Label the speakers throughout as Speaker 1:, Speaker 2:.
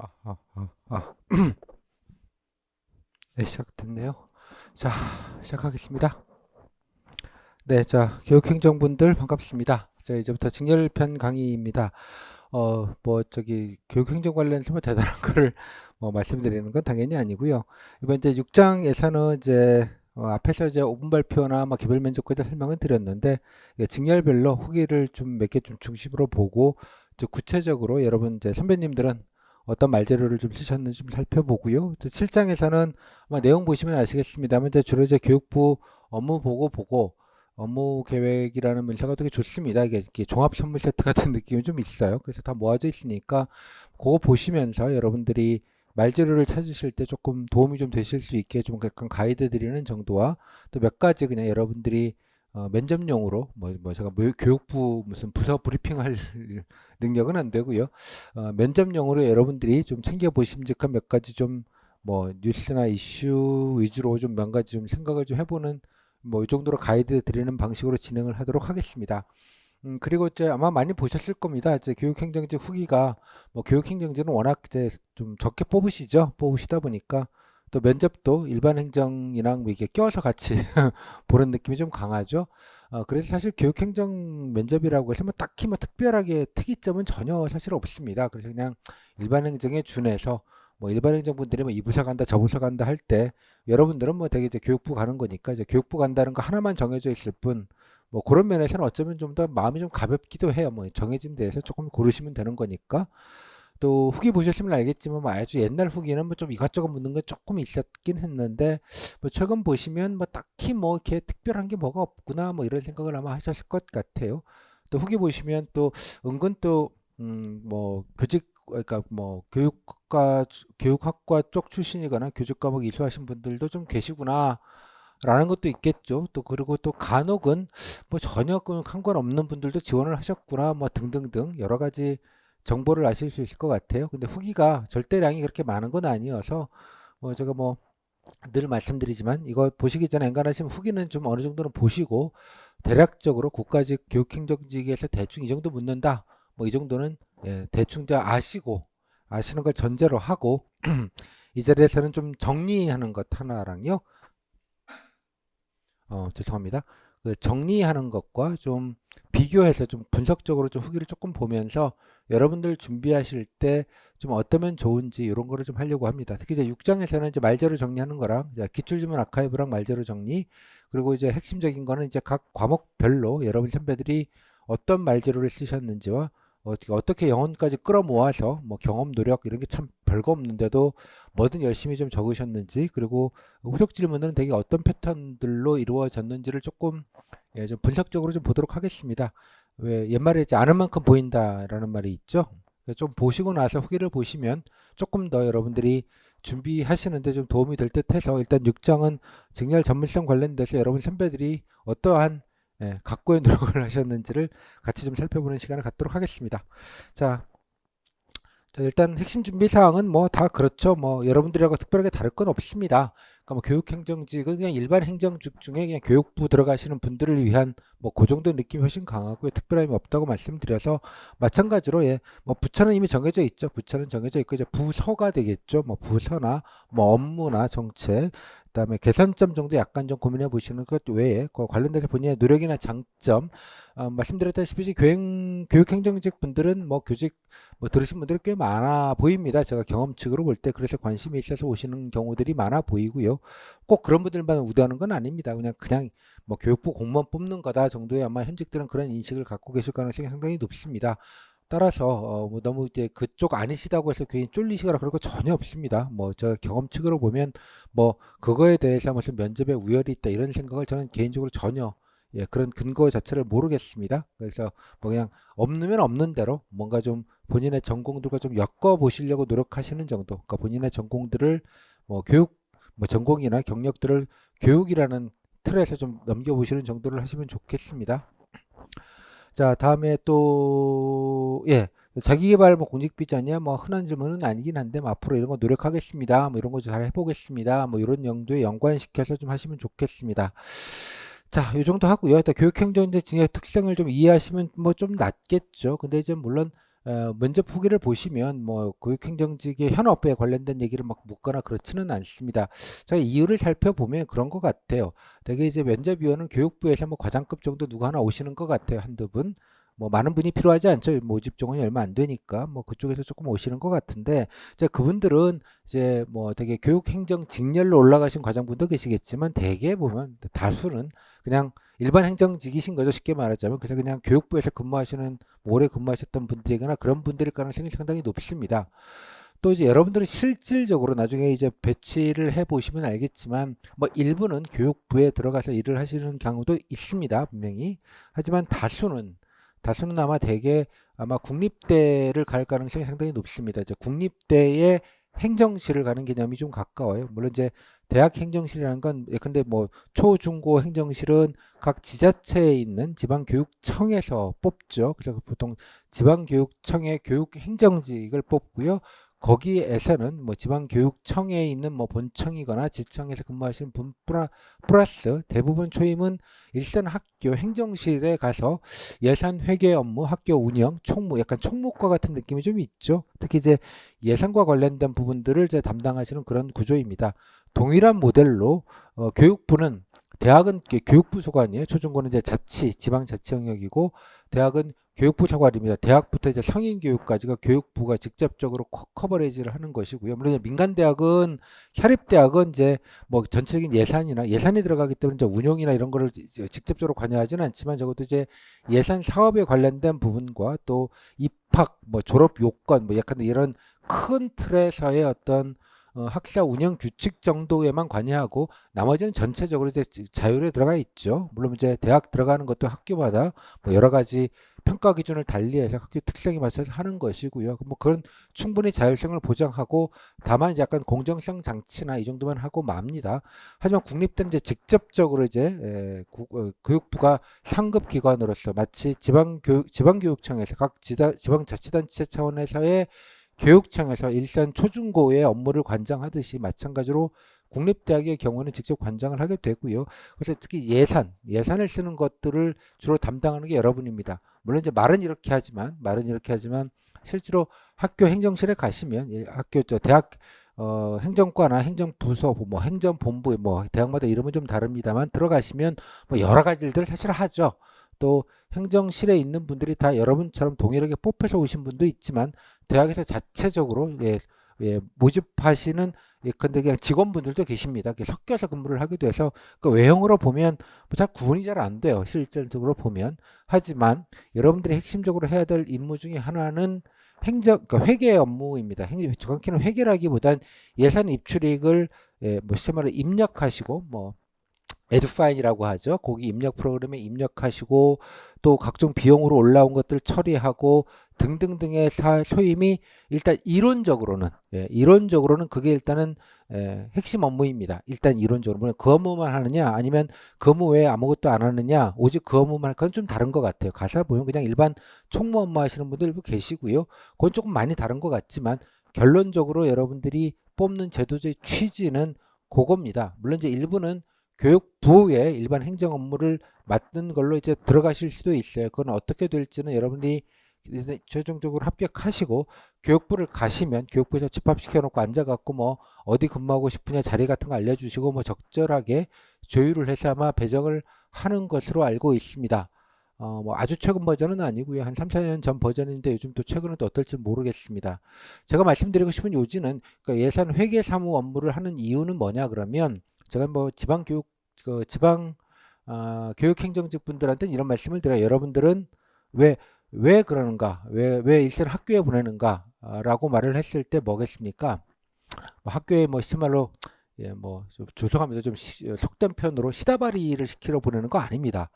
Speaker 1: 아. 네, 시작됐네요. 자, 시작하겠습니다. 네, 자, 교육행정분들 반갑습니다. 자, 이제부터 직렬편 강의입니다. 교육행정 관련해서 뭐 대단한 거를 말씀드리는 건 당연히 아니고요. 이번 이제 6장에서는 이제 앞에서 이제 오분 발표나 개별 면접에 대해 설명은 드렸는데, 직렬별로 후기를 좀 몇 개 좀 중심으로 보고, 이제 구체적으로 여러분 이제 선배님들은 어떤 말재료를 좀 쓰셨는지 좀 살펴보고요. 또 7장에서는 아마 내용 보시면 아시겠습니다만, 이제 주로 이제 교육부 업무 보고 업무 계획이라는 문서가 되게 좋습니다. 이게 이렇게 종합 선물 세트 같은 느낌이 좀 있어요. 그래서 다 모아져 있으니까 그거 보시면서 여러분들이 말재료를 찾으실 때 조금 도움이 좀 되실 수 있게 좀 약간 가이드 드리는 정도와 또 몇 가지 그냥 여러분들이 면접용으로 제가 교육부 무슨 부서 브리핑할 능력은 안 되고요. 면접용으로 여러분들이 좀 챙겨 보심직한 몇 가지 좀 뉴스나 이슈 위주로 좀 몇 가지 좀 생각을 좀 해보는 이 정도로 가이드 드리는 방식으로 진행을 하도록 하겠습니다. 그리고 이제 아마 많이 보셨을 겁니다. 이제 교육행정직 후기가 교육행정직은 워낙 이제 좀 적게 뽑으시죠. 뽑으시다 보니까 또 면접도 일반 행정이랑 이게 껴서 같이 보는 느낌이 좀 강하죠. 그래서 사실 교육행정 면접이라고 해서 딱히 특별하게 특이점은 전혀 사실 없습니다. 그래서 그냥 일반 행정에 준해서 일반 행정분들이 이 부서 간다 저 부서 간다 할 때 여러분들은 되게 이제 교육부 가는 거니까 이제 교육부 간다는 거 하나만 정해져 있을 뿐 그런 면에서는 어쩌면 좀 더 마음이 좀 가볍기도 해요. 정해진 데에서 조금 고르시면 되는 거니까. 또 후기 보셨으면 알겠지만 아주 옛날 후기는 좀 이것저것 묻는 건 조금 있었긴 했는데 최근 보시면 딱히 이렇게 특별한 게 뭐가 없구나 이런 생각을 아마 하셨을 것 같아요. 또 후기 보시면 또 은근 또 교직 그러니까 교육학과 쪽 출신이거나 교직 과목 이수하신 분들도 좀 계시구나. 라는 것도 있겠죠. 또 그리고 또 간혹은 전혀 상관없는 분들도 지원을 하셨구나 등등등 여러 가지 정보를 아실 수 있을 것 같아요. 근데 후기가 절대량이 그렇게 많은 건 아니어서 제가 늘 말씀드리지만 이거 보시기 전에 엔간하시면 후기는 좀 어느 정도는 보시고 대략적으로 고과직 교육행정직에서 대충 이 정도 묻는다. 이 정도는 대충 아시는 걸 전제로 하고 이 자리에서는 좀 정리하는 것 하나랑요. 죄송합니다. 그 정리하는 것과 좀 비교해서 좀 분석적으로 좀 후기를 조금 보면서 여러분들 준비하실 때 좀 어떠면 좋은지 이런 거를 좀 하려고 합니다. 특히 이제 6장에서는 이제 말재료 정리하는 거랑 기출지문 아카이브랑 말재료 정리 그리고 이제 핵심적인 거는 이제 각 과목별로 여러분 선배들이 어떤 말재료를 쓰셨는지와 어떻게 영혼까지 끌어모아서 경험 노력 이런 게 참 별거 없는데도 뭐든 열심히 좀 적으셨는지 그리고 후속 질문은 되게 어떤 패턴들로 이루어졌는지를 조금 좀 분석적으로 좀 보도록 하겠습니다. 왜 옛말에 이제 아는 만큼 보인다라는 말이 있죠. 좀 보시고 나서 후기를 보시면 조금 더 여러분들이 준비하시는데 좀 도움이 될 듯해서 일단 6장은 직렬 전문성 관련돼서 여러분 선배들이 어떠한 각고의 노력을 하셨는지를 같이 좀 살펴보는 시간을 갖도록 하겠습니다. 자, 일단 핵심 준비 사항은 다 그렇죠. 여러분들하고 특별하게 다를 건 없습니다. 그러니까 교육행정직은 그냥 일반 행정직 중에 그냥 교육부 들어가시는 분들을 위한 그 정도 느낌이 훨씬 강하고요. 특별함이 없다고 말씀드려서 마찬가지로 부처는 이미 정해져 있죠. 부처는 정해져 있고 이제 부서가 되겠죠. 부서나 업무나 정책 그다음에 개선점 정도 약간 좀 고민해 보시는 것 외에 그 관련돼서 본인의 노력이나 장점 말씀드렸다시피 교육행정직 분들은 교직 들으신 분들이 꽤 많아 보입니다. 제가 경험칙으로 볼 때 그래서 관심이 있어서 오시는 경우들이 많아 보이고요. 꼭 그런 분들만 우대하는 건 아닙니다. 그냥 교육부 공무원 뽑는 거다 정도의 아마 현직들은 그런 인식을 갖고 계실 가능성이 상당히 높습니다. 따라서 너무 이제 그쪽 아니시다고 해서 괜히 쫄리시거나 그럴 거 전혀 없습니다. 저 경험칙으로 보면 그거에 대해서 무슨 면접에 우열이 있다 이런 생각을 저는 개인적으로 전혀 그런 근거 자체를 모르겠습니다. 그래서 그냥 없으면 없는 대로 뭔가 좀 본인의 전공들과 좀 엮어 보시려고 노력하시는 정도. 그러니까 본인의 전공들을 교육 전공이나 경력들을 교육이라는 틀에서 좀 넘겨보시는 정도를 하시면 좋겠습니다. 자, 다음에 또 자기계발 공직 비자냐 흔한 질문은 아니긴 한데 앞으로 이런 거 노력하겠습니다. 이런 거 잘 해보겠습니다. 이런 용도에 연관시켜서 좀 하시면 좋겠습니다. 자, 이 정도 하고요. 일단 교육행정제 진의 특성을 좀 이해하시면 좀 낫겠죠. 근데 이제 물론 면접 후기를 보시면 뭐 교육행정직의 현업에 관련된 얘기를 막 묻거나 그렇지는 않습니다. 제가 이유를 살펴보면 그런 것 같아요. 되게 이제 면접위원은 교육부에서 뭐 과장급 정도 누구 하나 오시는 것 같아요. 한두 분. 뭐 많은 분이 필요하지 않죠. 모집 정원이 얼마 안 되니까 뭐 그쪽에서 조금 오시는 것 같은데 이제 그분들은 이제 뭐 되게 교육행정 직렬로 올라가신 과장분도 계시겠지만 대개 보면 다수는 그냥 일반 행정직이신 거죠. 쉽게 말하자면 그래서 그냥 교육부에서 근무하시는 오래 근무하셨던 분들이거나 그런 분들일 가능성이 상당히 높습니다. 또 이제 여러분들이 실질적으로 나중에 이제 배치를 해 보시면 알겠지만 뭐 일부는 교육부에 들어가서 일을 하시는 경우도 있습니다. 분명히. 하지만 다수는 아마 대개 아마 국립대를 갈 가능성이 상당히 높습니다. 이제 국립대의 행정실을 가는 개념이 좀 가까워요. 물론 이제 대학 행정실이라는 건 예컨대 뭐 초중고 행정실은 각 지자체에 있는 지방교육청에서 뽑죠. 그래서 보통 지방교육청의 교육행정직을 뽑고요. 거기에서는 뭐 지방교육청에 있는 뭐 본청이거나 지청에서 근무하시는 분 플러스 대부분 초임은 일선 학교 행정실에 가서 예산 회계 업무, 학교 운영, 총무, 약간 총무과 같은 느낌이 좀 있죠. 특히 이제 예산과 관련된 부분들을 이제 담당하시는 그런 구조입니다. 동일한 모델로 교육부는 대학은 교육부 소관이에요. 초중고는 이제 지방자치 영역이고 대학은 교육부 소관입니다. 대학부터 이제 성인 교육까지가 교육부가 직접적으로 커버레이지를 하는 것이고요. 물론 민간 대학은 사립 대학은 이제 뭐 전체적인 예산이 들어가기 때문에 이제 운영이나 이런 거를 직접적으로 관여하지는 않지만 적어도 이제 예산 사업에 관련된 부분과 또 입학 뭐 졸업 요건 뭐 약간 이런 큰 틀에서의 어떤 학사 운영 규칙 정도에만 관여하고 나머지는 전체적으로 이제 자율에 들어가 있죠. 물론 이제 대학 들어가는 것도 학교마다 뭐 여러 가지 평가 기준을 달리해서 학교 특성에 맞춰서 하는 것이고요. 뭐 그런 충분히 자율성을 보장하고 다만 이제 약간 공정성 장치나 이 정도만 하고 맙니다. 하지만 국립대는 이제 직접적으로 이제 교육부가 상급 기관으로서 마치 지방교육청에서 각 지방자치단체 차원에서의 교육청에서 일선 초중고의 업무를 관장하듯이 마찬가지로 국립대학의 경우는 직접 관장을 하게 되고요. 그래서 특히 예산을 쓰는 것들을 주로 담당하는 게 여러분입니다. 물론 이제 말은 이렇게 하지만 실제로 학교 행정실에 가시면 학교 대학 행정과나 행정부서 뭐 행정본부 뭐 대학마다 이름은 좀 다릅니다만 들어가시면 뭐 여러 가지 일들을 사실 하죠. 또 행정실에 있는 분들이 다 여러분처럼 동일하게 뽑혀서 오신 분도 있지만 대학에서 자체적으로 모집하시는 예컨대 그냥 직원분들도 계십니다. 섞여서 근무를 하게 돼서 그 외형으로 보면 잘 구분이 잘 안 돼요. 실질적으로 보면. 하지만 여러분들이 핵심적으로 해야 될 임무 중에 하나는 그러니까 회계 업무입니다. 정확히는 회계라기보단 예산 입출익을 뭐 실제 말로 입력하시고 뭐 에듀파인이라고 하죠. 거기 입력 프로그램에 입력하시고 또 각종 비용으로 올라온 것들 처리하고 등등등의 소임이 일단 이론적으로는 그게 일단은 핵심 업무입니다. 일단 이론적으로 물론 그 업무만 하느냐 아니면 그 업무 외에 아무것도 안 하느냐 오직 그 업무만 할 건 좀 다른 것 같아요. 가사 보면 그냥 일반 총무 업무 하시는 분들 일부 계시고요. 그건 조금 많이 다른 것 같지만 결론적으로 여러분들이 뽑는 제도의 취지는 그겁니다. 물론 이제 일부는 교육부의 일반 행정 업무를 맡는 걸로 이제 들어가실 수도 있어요. 그건 어떻게 될지는 여러분이 최종적으로 합격하시고 교육부를 가시면 교육부에서 집합시켜 놓고 앉아갖고 뭐 어디 근무하고 싶으냐 자리 같은 거 알려주시고 뭐 적절하게 조율을 해서 아마 배정을 하는 것으로 알고 있습니다. 뭐 아주 최근 버전은 아니고요. 한 3, 4년 전 버전인데 요즘 또 최근은 또 어떨지 모르겠습니다. 제가 말씀드리고 싶은 요지는 그러니까 예산 회계 사무 업무를 하는 이유는 뭐냐 그러면 제가 뭐 지방 교육행정직 분들한테는 이런 말씀을 드려요. 여러분들은 왜 그러는가? 왜 일선 학교에 보내는가? 라고 말을 했을 때 뭐겠습니까? 뭐 학교에 뭐 심말로 좀 죄송합니다. 좀 속된 표현으로 시다바리를 시키러 보내는 거 아닙니다.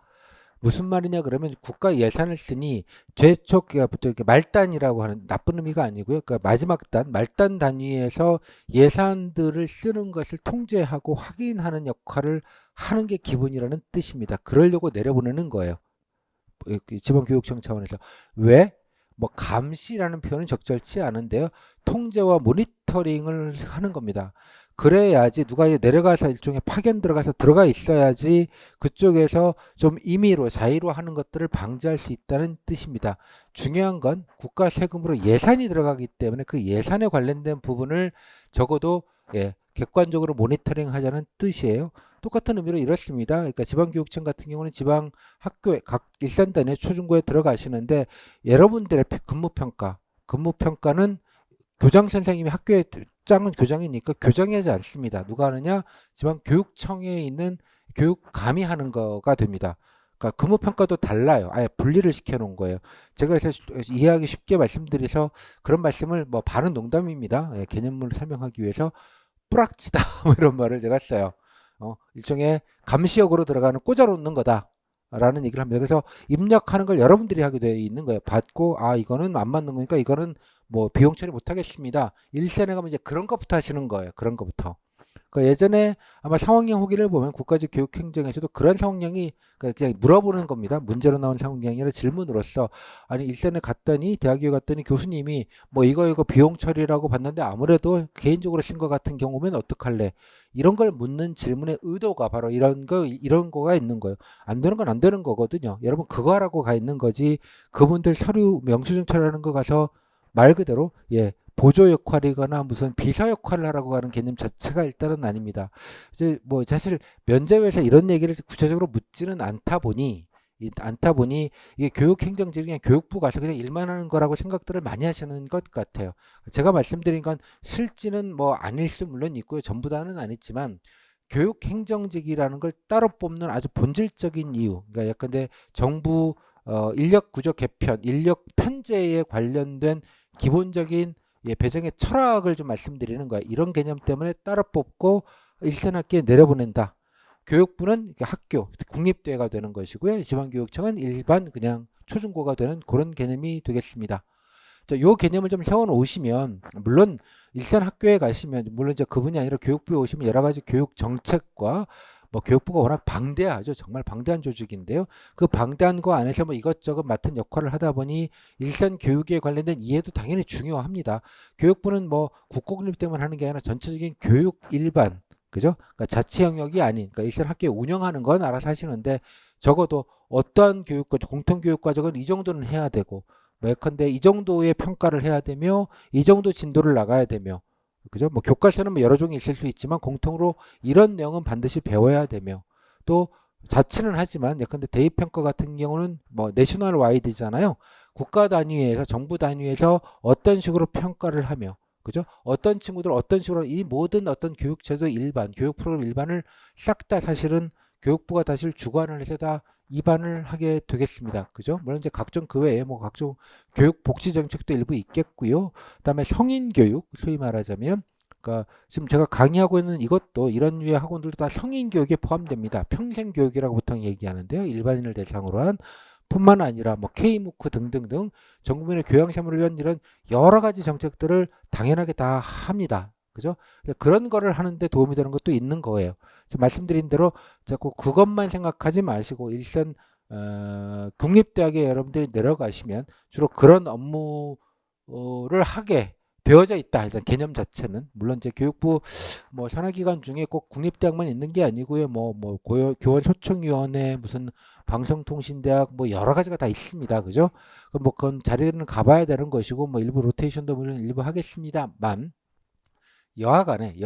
Speaker 1: 무슨 말이냐 그러면 국가 예산을 쓰니 최초 이렇게 말단이라고 하는 나쁜 의미가 아니고요. 그러니까 마지막 말단 단위에서 예산들을 쓰는 것을 통제하고 확인하는 역할을 하는 게 기본이라는 뜻입니다. 그러려고 내려보내는 거예요. 지방교육청 차원에서. 왜? 뭐 감시라는 표현은 적절치 않은데요. 통제와 모니터링을 하는 겁니다. 그래야지 누가 이제 내려가서 일종의 파견 들어가서 들어가 있어야지 그쪽에서 좀 임의로 자의로 하는 것들을 방지할 수 있다는 뜻입니다. 중요한 건 국가 세금으로 예산이 들어가기 때문에 그 예산에 관련된 부분을 적어도 객관적으로 모니터링 하자는 뜻이에요. 똑같은 의미로 이렇습니다. 그러니까 지방교육청 같은 경우는 지방 학교에 각 일선 단위 초중고에 들어가시는데 여러분들의 근무평가는 교장 선생님이 학교에 짱은 교장이니까 교장이 하지 않습니다. 누가 하느냐? 지방교육청에 있는 교육감이 하는 거가 됩니다. 그러니까 근무평가도 달라요. 아예 분리를 시켜놓은 거예요. 제가 그래서 이해하기 쉽게 말씀드려서 그런 말씀을 뭐 반은 농담입니다. 개념을 설명하기 위해서 뿌락치다 뭐 이런 말을 제가 써요. 일종의 감시역으로 들어가는 꽂아놓는 거다. 라는 얘기를 합니다. 그래서 입력하는 걸 여러분들이 하게 되어 있는 거예요. 받고 이거는 안 맞는 거니까 이거는 뭐 비용 처리 못 하겠습니다. 일선에 가면 이제 그런 것부터 하시는 거예요. 그런 것부터. 그러니까 예전에 아마 상황령 후기를 보면 국가직 교육행정에서도 그런 상황령이 그냥 물어보는 겁니다. 문제로 나온 상황령이 아니라 질문으로서 아니 일선에 갔더니 대학교에 갔더니 교수님이 뭐 이거 비용 처리라고 봤는데 아무래도 개인적으로 쓴 것 같은 경우면 어떡할래? 이런 걸 묻는 질문의 의도가 바로 이런 거가 있는 거예요. 안 되는 건 안 되는 거거든요. 여러분 그거 하라고 가 있는 거지. 그분들 서류 명수증 처리하는 거 가서 말 그대로 보조 역할이거나 무슨 비서 역할을 하라고 하는 개념 자체가 일단은 아닙니다. 이제 뭐 사실 면접에서 이런 얘기를 구체적으로 묻지는 않다 보니 이게 교육행정직이 그냥 교육부 가서 그냥 일만 하는 거라고 생각들을 많이 하시는 것 같아요. 제가 말씀드린 건 실지는 뭐 아닐 수 물론 있고요. 전부 다는 아니지만 교육행정직이라는 걸 따로 뽑는 아주 본질적인 이유. 그러니까 예컨대 정부 인력 구조 개편, 인력 편제에 관련된 기본적인 배정의 철학을 좀 말씀드리는 거예요. 이런 개념 때문에 따로 뽑고 일선 학기에 내려보낸다. 교육부는 학교, 국립대가 되는 것이고요. 지방교육청은 일반 그냥 초중고가 되는 그런 개념이 되겠습니다. 자, 요 개념을 좀 세워 놓으시면 물론 일선 학교에 가시면 물론 이제 그분이 아니라 교육부에 오시면 여러 가지 교육 정책과 뭐 교육부가 워낙 방대하죠. 정말 방대한 조직인데요. 그 방대한 거 안에서 뭐 이것저것 맡은 역할을 하다 보니 일선 교육에 관련된 이해도 당연히 중요합니다. 교육부는 뭐 국공립 때문에 하는 게 아니라 전체적인 교육 일반 그죠? 그러니까 자치 영역이 아닌 그러니까 일선 학교 운영하는 건 알아서 하시는데 적어도 어떠한 교육과정 공통교육과정은 이 정도는 해야 되고 뭐 예컨대 이 정도의 평가를 해야 되며 이 정도 진도를 나가야 되며 그죠? 뭐 교과서는 뭐 여러 종이 있을 수 있지만 공통으로 이런 내용은 반드시 배워야 되며 또 자치는 하지만 예컨대 대입평가 같은 경우는 뭐 내셔널 와이드잖아요. 국가 단위에서 정부 단위에서 어떤 식으로 평가를 하며 그죠? 어떤 친구들 어떤 식으로 이 모든 어떤 교육제도 일반 교육 프로그램 일반을 싹 다 사실은 교육부가 다시 주관을 해서 다 입안을 하게 되겠습니다. 그죠? 물론 이제 각종 그 외에 뭐 각종 교육 복지 정책도 일부 있겠고요. 그다음에 성인 교육 소위 말하자면 그러니까 지금 제가 강의하고 있는 이것도 이런 류의 학원들도 다 성인 교육에 포함됩니다. 평생 교육이라고 보통 얘기하는데요. 일반인을 대상으로 한 뿐만 아니라 뭐 K무크 등등등 전 국민의 교양 생활을 위한 이런 여러 가지 정책들을 당연하게 다 합니다. 그죠? 그런 거를 하는데 도움이 되는 것도 있는 거예요. 말씀드린 대로 자꾸 그것만 생각하지 마시고 일선 국립대학에 여러분들이 내려가시면 주로 그런 업무를 하게 되어져 있다. 일단 개념 자체는 물론 이제 교육부 뭐 산하기관 중에 꼭 국립대학만 있는 게 아니고요. 교원소통위원회 무슨 방송통신대학 뭐 여러 가지가 다 있습니다. 그죠? 뭐 그건 자리는 가봐야 되는 것이고 뭐 일부 로테이션도 물론 일부 하겠습니다만 여하간에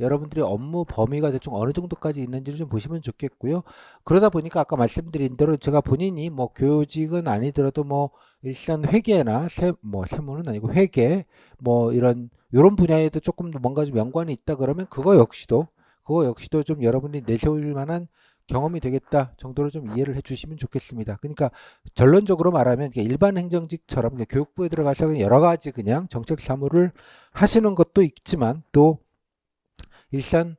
Speaker 1: 여러분들이 업무 범위가 대충 어느 정도까지 있는지를 좀 보시면 좋겠고요. 그러다 보니까 아까 말씀드린 대로 제가 본인이 뭐 교직은 아니더라도 뭐 일선 회계나 세무는 아니고 회계 뭐 이런 분야에도 조금 더 뭔가 좀 연관이 있다 그러면 그거 역시도 좀 여러분이 내세울 만한 경험이 되겠다 정도로 좀 이해를 해 주시면 좋겠습니다. 그러니까 결론적으로 말하면 일반 행정직처럼 교육부에 들어가서 여러 가지 그냥 정책 사무를 하시는 것도 있지만 또 일산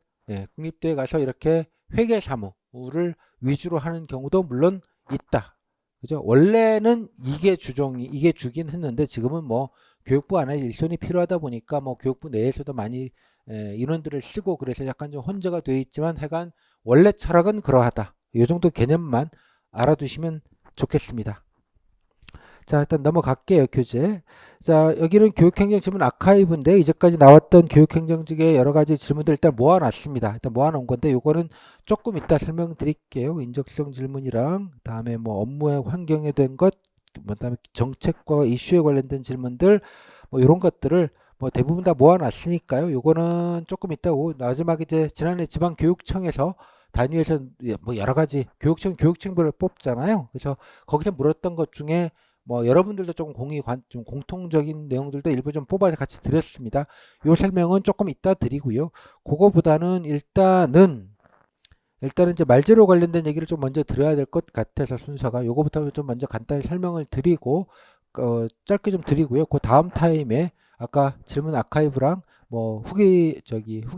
Speaker 1: 국립대에 가서 이렇게 회계 사무를 위주로 하는 경우도 물론 있다. 그죠? 원래는 이게 주긴 했는데 지금은 뭐 교육부 안에 일손이 필요하다 보니까 뭐 교육부 내에서도 많이 인원들을 쓰고 그래서 약간 좀 혼재가 되어 있지만 하여간 원래 철학은 그러하다. 이 정도 개념만 알아두시면 좋겠습니다. 자, 일단 넘어갈게요, 교재. 자, 여기는 교육행정 질문 아카이브인데, 이제까지 나왔던 교육행정직의 여러 가지 질문들 일단 모아놨습니다. 일단 모아놓은 건데, 요거는 조금 이따 설명드릴게요. 인적성 질문이랑, 다음에 뭐 업무에 환경에 된 것, 뭐 다음에 정책과 이슈에 관련된 질문들, 뭐 이런 것들을 뭐 대부분 다 모아놨으니까요. 요거는 조금 이따 마지막에 이제 지난해 지방교육청에서 단위에서 뭐 여러 가지 교육청별로 뽑잖아요. 그래서 거기서 물었던 것 중에 뭐 여러분들도 조금 좀 공통적인 내용들도 일부 좀 뽑아서 같이 드렸습니다. 요 설명은 조금 이따 드리고요. 그거보다는 일단은 이제 말재료 관련된 얘기를 좀 먼저 드려야 될 것 같아서 순서가 요거부터 좀 먼저 간단히 설명을 드리고 짧게 좀 드리고요. 그 다음 타임에 아까 질문 아카이브랑 뭐 후기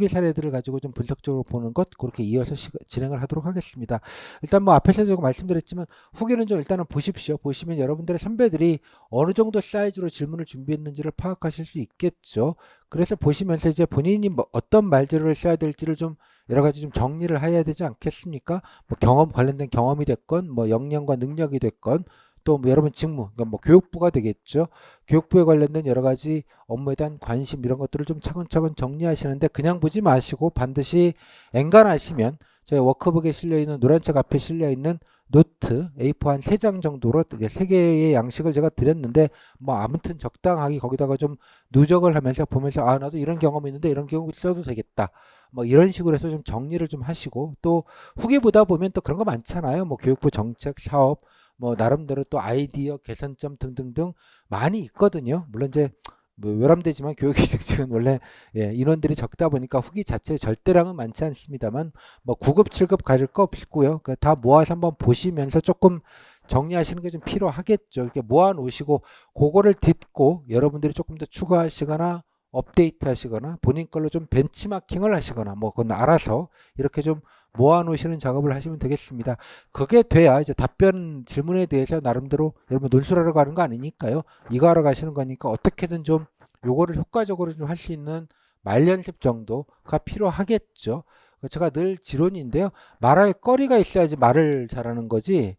Speaker 1: 사례들을 가지고 좀 분석적으로 보는 것 그렇게 이어서 진행을 하도록 하겠습니다. 일단 뭐 앞에서 제가 말씀드렸지만 후기는 좀 일단은 보십시오. 보시면 여러분들의 선배들이 어느 정도 사이즈로 질문을 준비했는지를 파악하실 수 있겠죠. 그래서 보시면서 이제 본인이 뭐 어떤 말재료를 써야 될지를 좀 여러 가지 좀 정리를 해야 되지 않겠습니까? 뭐 관련된 경험이 됐건, 뭐 역량과 능력이 됐건, 또 뭐 여러분 직무, 그러니까 뭐 교육부가 되겠죠. 교육부에 관련된 여러 가지 업무에 대한 관심 이런 것들을 좀 차근차근 정리하시는데 그냥 보지 마시고 반드시 엔간하시면 저희 워크북에 실려 있는 노란 책 앞에 실려 있는 노트 A4 한 3장 정도로 3개의 양식을 제가 드렸는데 뭐 아무튼 적당하게 거기다가 좀 누적을 하면서 보면서 아 나도 이런 경험이 있는데 이런 경우 써도 되겠다. 뭐 이런 식으로 해서 좀 정리를 좀 하시고 또 후기 보다 보면 또 그런 거 많잖아요. 뭐 교육부 정책, 사업, 뭐 나름대로 또 아이디어, 개선점 등등등 많이 있거든요. 물론 이제 뭐 외람되지만 교육의 정책은 원래 인원들이 적다 보니까 후기 자체 절대량은 많지 않습니다만 뭐 9급, 7급 가릴 거 없고요. 그러니까 다 모아서 한번 보시면서 조금 정리하시는 게 좀 필요하겠죠. 이렇게 모아 놓으시고 그거를 딛고 여러분들이 조금 더 추가하시거나 업데이트 하시거나 본인 걸로 좀 벤치마킹을 하시거나 뭐 그건 알아서 이렇게 좀 모아 놓으시는 작업을 하시면 되겠습니다. 그게 돼야 이제 답변 질문에 대해서 나름대로 여러분 논술하러 가는 거 아니니까요. 이거 하러 가시는 거니까 어떻게든 좀 요거를 효과적으로 좀 할 수 있는 말 연습 정도가 필요하겠죠. 제가 늘 지론인데요. 말할 거리가 있어야지 말을 잘하는 거지.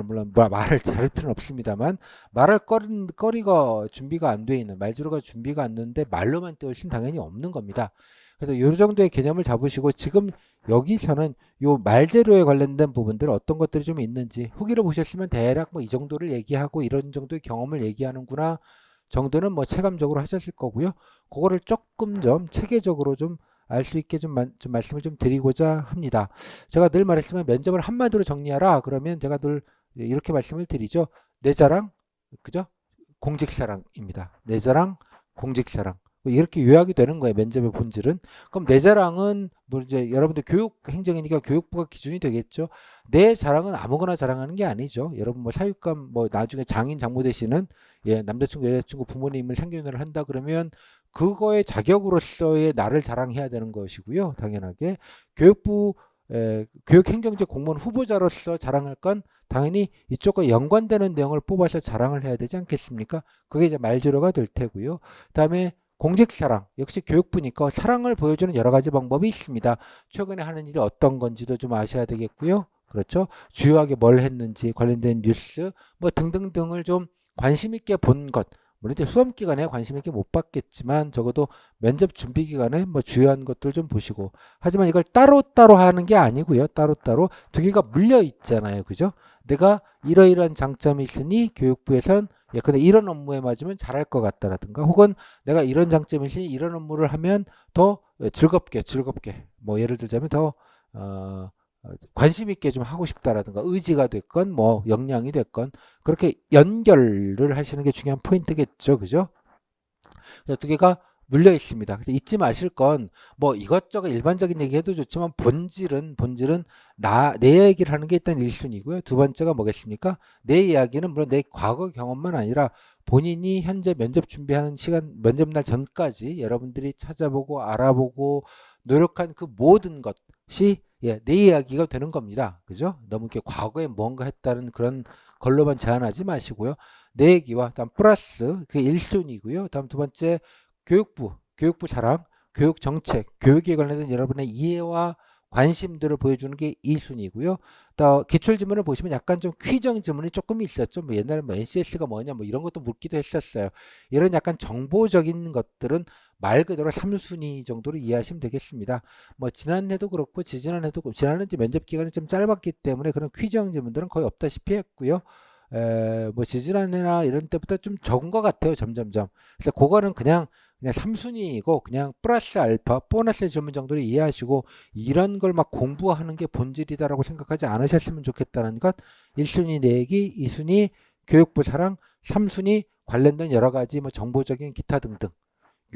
Speaker 1: 물론 말을 잘할 필요는 없습니다만 말할 거리가 준비가 안 돼 있는 말재료가 준비가 안 되는데 말로만 때울 수는 당연히 없는 겁니다. 그래서 이 정도의 개념을 잡으시고 지금 여기서는 요 말재료에 관련된 부분들 어떤 것들이 좀 있는지 후기를 보셨으면 대략 뭐 이 정도를 얘기하고 이런 정도의 경험을 얘기하는구나 정도는 뭐 체감적으로 하셨을 거고요. 그거를 조금 좀 체계적으로 좀 알 수 있게 좀 말씀을 좀 드리고자 합니다. 제가 늘 말했지만 면접을 한마디로 정리하라 그러면 제가 늘 이렇게 말씀을 드리죠. 내 자랑, 그죠? 공직사랑입니다. 내 자랑, 공직사랑. 뭐 이렇게 요약이 되는 거예요. 면접의 본질은. 그럼 내 자랑은 뭐 이제 여러분들 교육 행정이니까 교육부가 기준이 되겠죠. 내 자랑은 아무거나 자랑하는 게 아니죠. 여러분 뭐 사육감 뭐 나중에 장인 장모 되시는 남자친구 여자친구 부모님을 상견례를 한다 그러면 그거의 자격으로서의 나를 자랑해야 되는 것이고요. 당연하게 교육부 교육행정직 공무원 후보자로서 자랑할 건 당연히 이쪽과 연관되는 내용을 뽑아서 자랑을 해야 되지 않겠습니까? 그게 이제 말재료가 될 테고요. 그다음에 공직사랑 역시 교육부니까 사랑을 보여주는 여러 가지 방법이 있습니다. 최근에 하는 일이 어떤 건지도 좀 아셔야 되겠고요. 그렇죠? 주요하게 뭘 했는지 관련된 뉴스 뭐 등등등을 좀 관심 있게 본 것. 물론 이제 수험 기간에 관심 있게 못 봤겠지만 적어도 면접 준비 기간에 뭐 주요한 것들 좀 보시고 하지만 이걸 따로따로 하는 게 아니고요. 따로따로 두 개가 물려 있잖아요. 그죠? 내가 이러이러한 장점이 있으니 교육부에선 근데 이런 업무에 맞으면 잘할 것 같다라든가 혹은 내가 이런 장점이 있으니 이런 업무를 하면 더 즐겁게 뭐 예를 들자면 더 관심 있게 좀 하고 싶다라든가 의지가 됐건 뭐 역량이 됐건 그렇게 연결을 하시는 게 중요한 포인트겠죠. 그죠? 두 개가 물려 있습니다. 잊지 마실 건 뭐 이것저것 일반적인 얘기 해도 좋지만 본질은 내 얘기를 하는 게 일단 1순위고요. 두 번째가 뭐겠습니까? 내 이야기는 물론 내 과거 경험만 아니라 본인이 현재 면접 준비하는 시간 면접 날 전까지 여러분들이 찾아보고 알아보고 노력한 그 모든 것이 내 이야기가 되는 겁니다. 그죠? 너무 이렇게 과거에 뭔가 했다는 그런 걸로만 제한하지 마시고요. 내 얘기와 다음 플러스 그 1순위고요. 다음 두 번째 교육부 자랑, 교육 정책, 교육에 관련된 여러분의 이해와 관심들을 보여주는 게 2순위고요. 또 기출 지문을 보시면 약간 좀 퀴정 지문이 조금 있었죠. 뭐 옛날에 뭐 NCS가 뭐냐 뭐 이런 것도 묻기도 했었어요. 이런 약간 정보적인 것들은 말 그대로 3순위 정도로 이해하시면 되겠습니다. 뭐 지난해도 그렇고 지지난해도 그렇고 지난해 면접 기간이 좀 짧았기 때문에 그런 퀴정 지문들은 거의 없다시피 했고요. 뭐 지지난해나 이런 때부터 좀 적은 것 같아요. 점점점. 그래서 그거는 그냥 3순위이고 그냥 플러스 알파, 보너스 질문 정도로 이해하시고 이런 걸 막 공부하는 게 본질이다라고 생각하지 않으셨으면 좋겠다는 것. 1순위 내기, 2순위 교육부 자랑, 3순위 관련된 여러 가지 뭐 정보적인 기타 등등.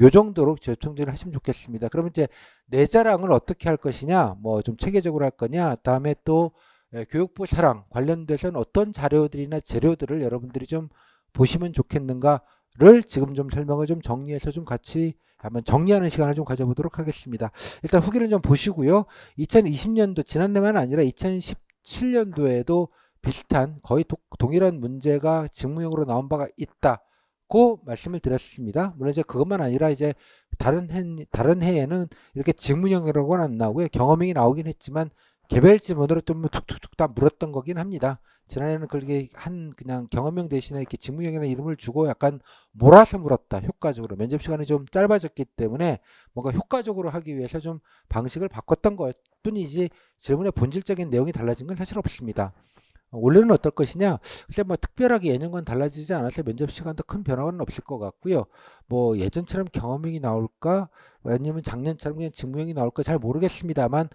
Speaker 1: 요 정도로 재통제를 하시면 좋겠습니다. 그러면 이제 내 자랑을 어떻게 할 것이냐, 뭐 좀 체계적으로 할 거냐, 다음에 또 교육부 사랑 관련돼서는 어떤 자료들이나 재료들을 여러분들이 좀 보시면 좋겠는가를 지금 좀 설명을 좀 정리해서 좀 같이 한번 정리하는 시간을 좀 가져보도록 하겠습니다. 일단 후기를 좀 보시고요. 2020년도 지난해만 아니라 2017년도에도 비슷한 거의 동일한 문제가 직무형으로 나온 바가 있다고 말씀을 드렸습니다. 물론 이제 그것만 아니라 이제 다른 해에는 이렇게 직무형이라고는 안 나오고요. 경험형이 나오긴 했지만 개별 지문으로 좀 툭툭툭 다 물었던 거긴 합니다. 지난해는 그렇게 그냥 경험형 대신에 이렇게 직무형이라는 이름을 주고 약간 몰아서 물었다. 효과적으로. 면접 시간이 좀 짧아졌기 때문에 뭔가 효과적으로 하기 위해서 좀 방식을 바꿨던 것 뿐이지 질문의 본질적인 내용이 달라진 건 사실 없습니다. 올해는 어떨 것이냐? 글쎄 뭐 특별하게 예년과는 달라지지 않아서 면접 시간도 큰 변화는 없을 것 같고요. 뭐 예전처럼 경험형이 나올까? 아니면 작년처럼 그냥 직무형이 나올까? 잘 모르겠습니다만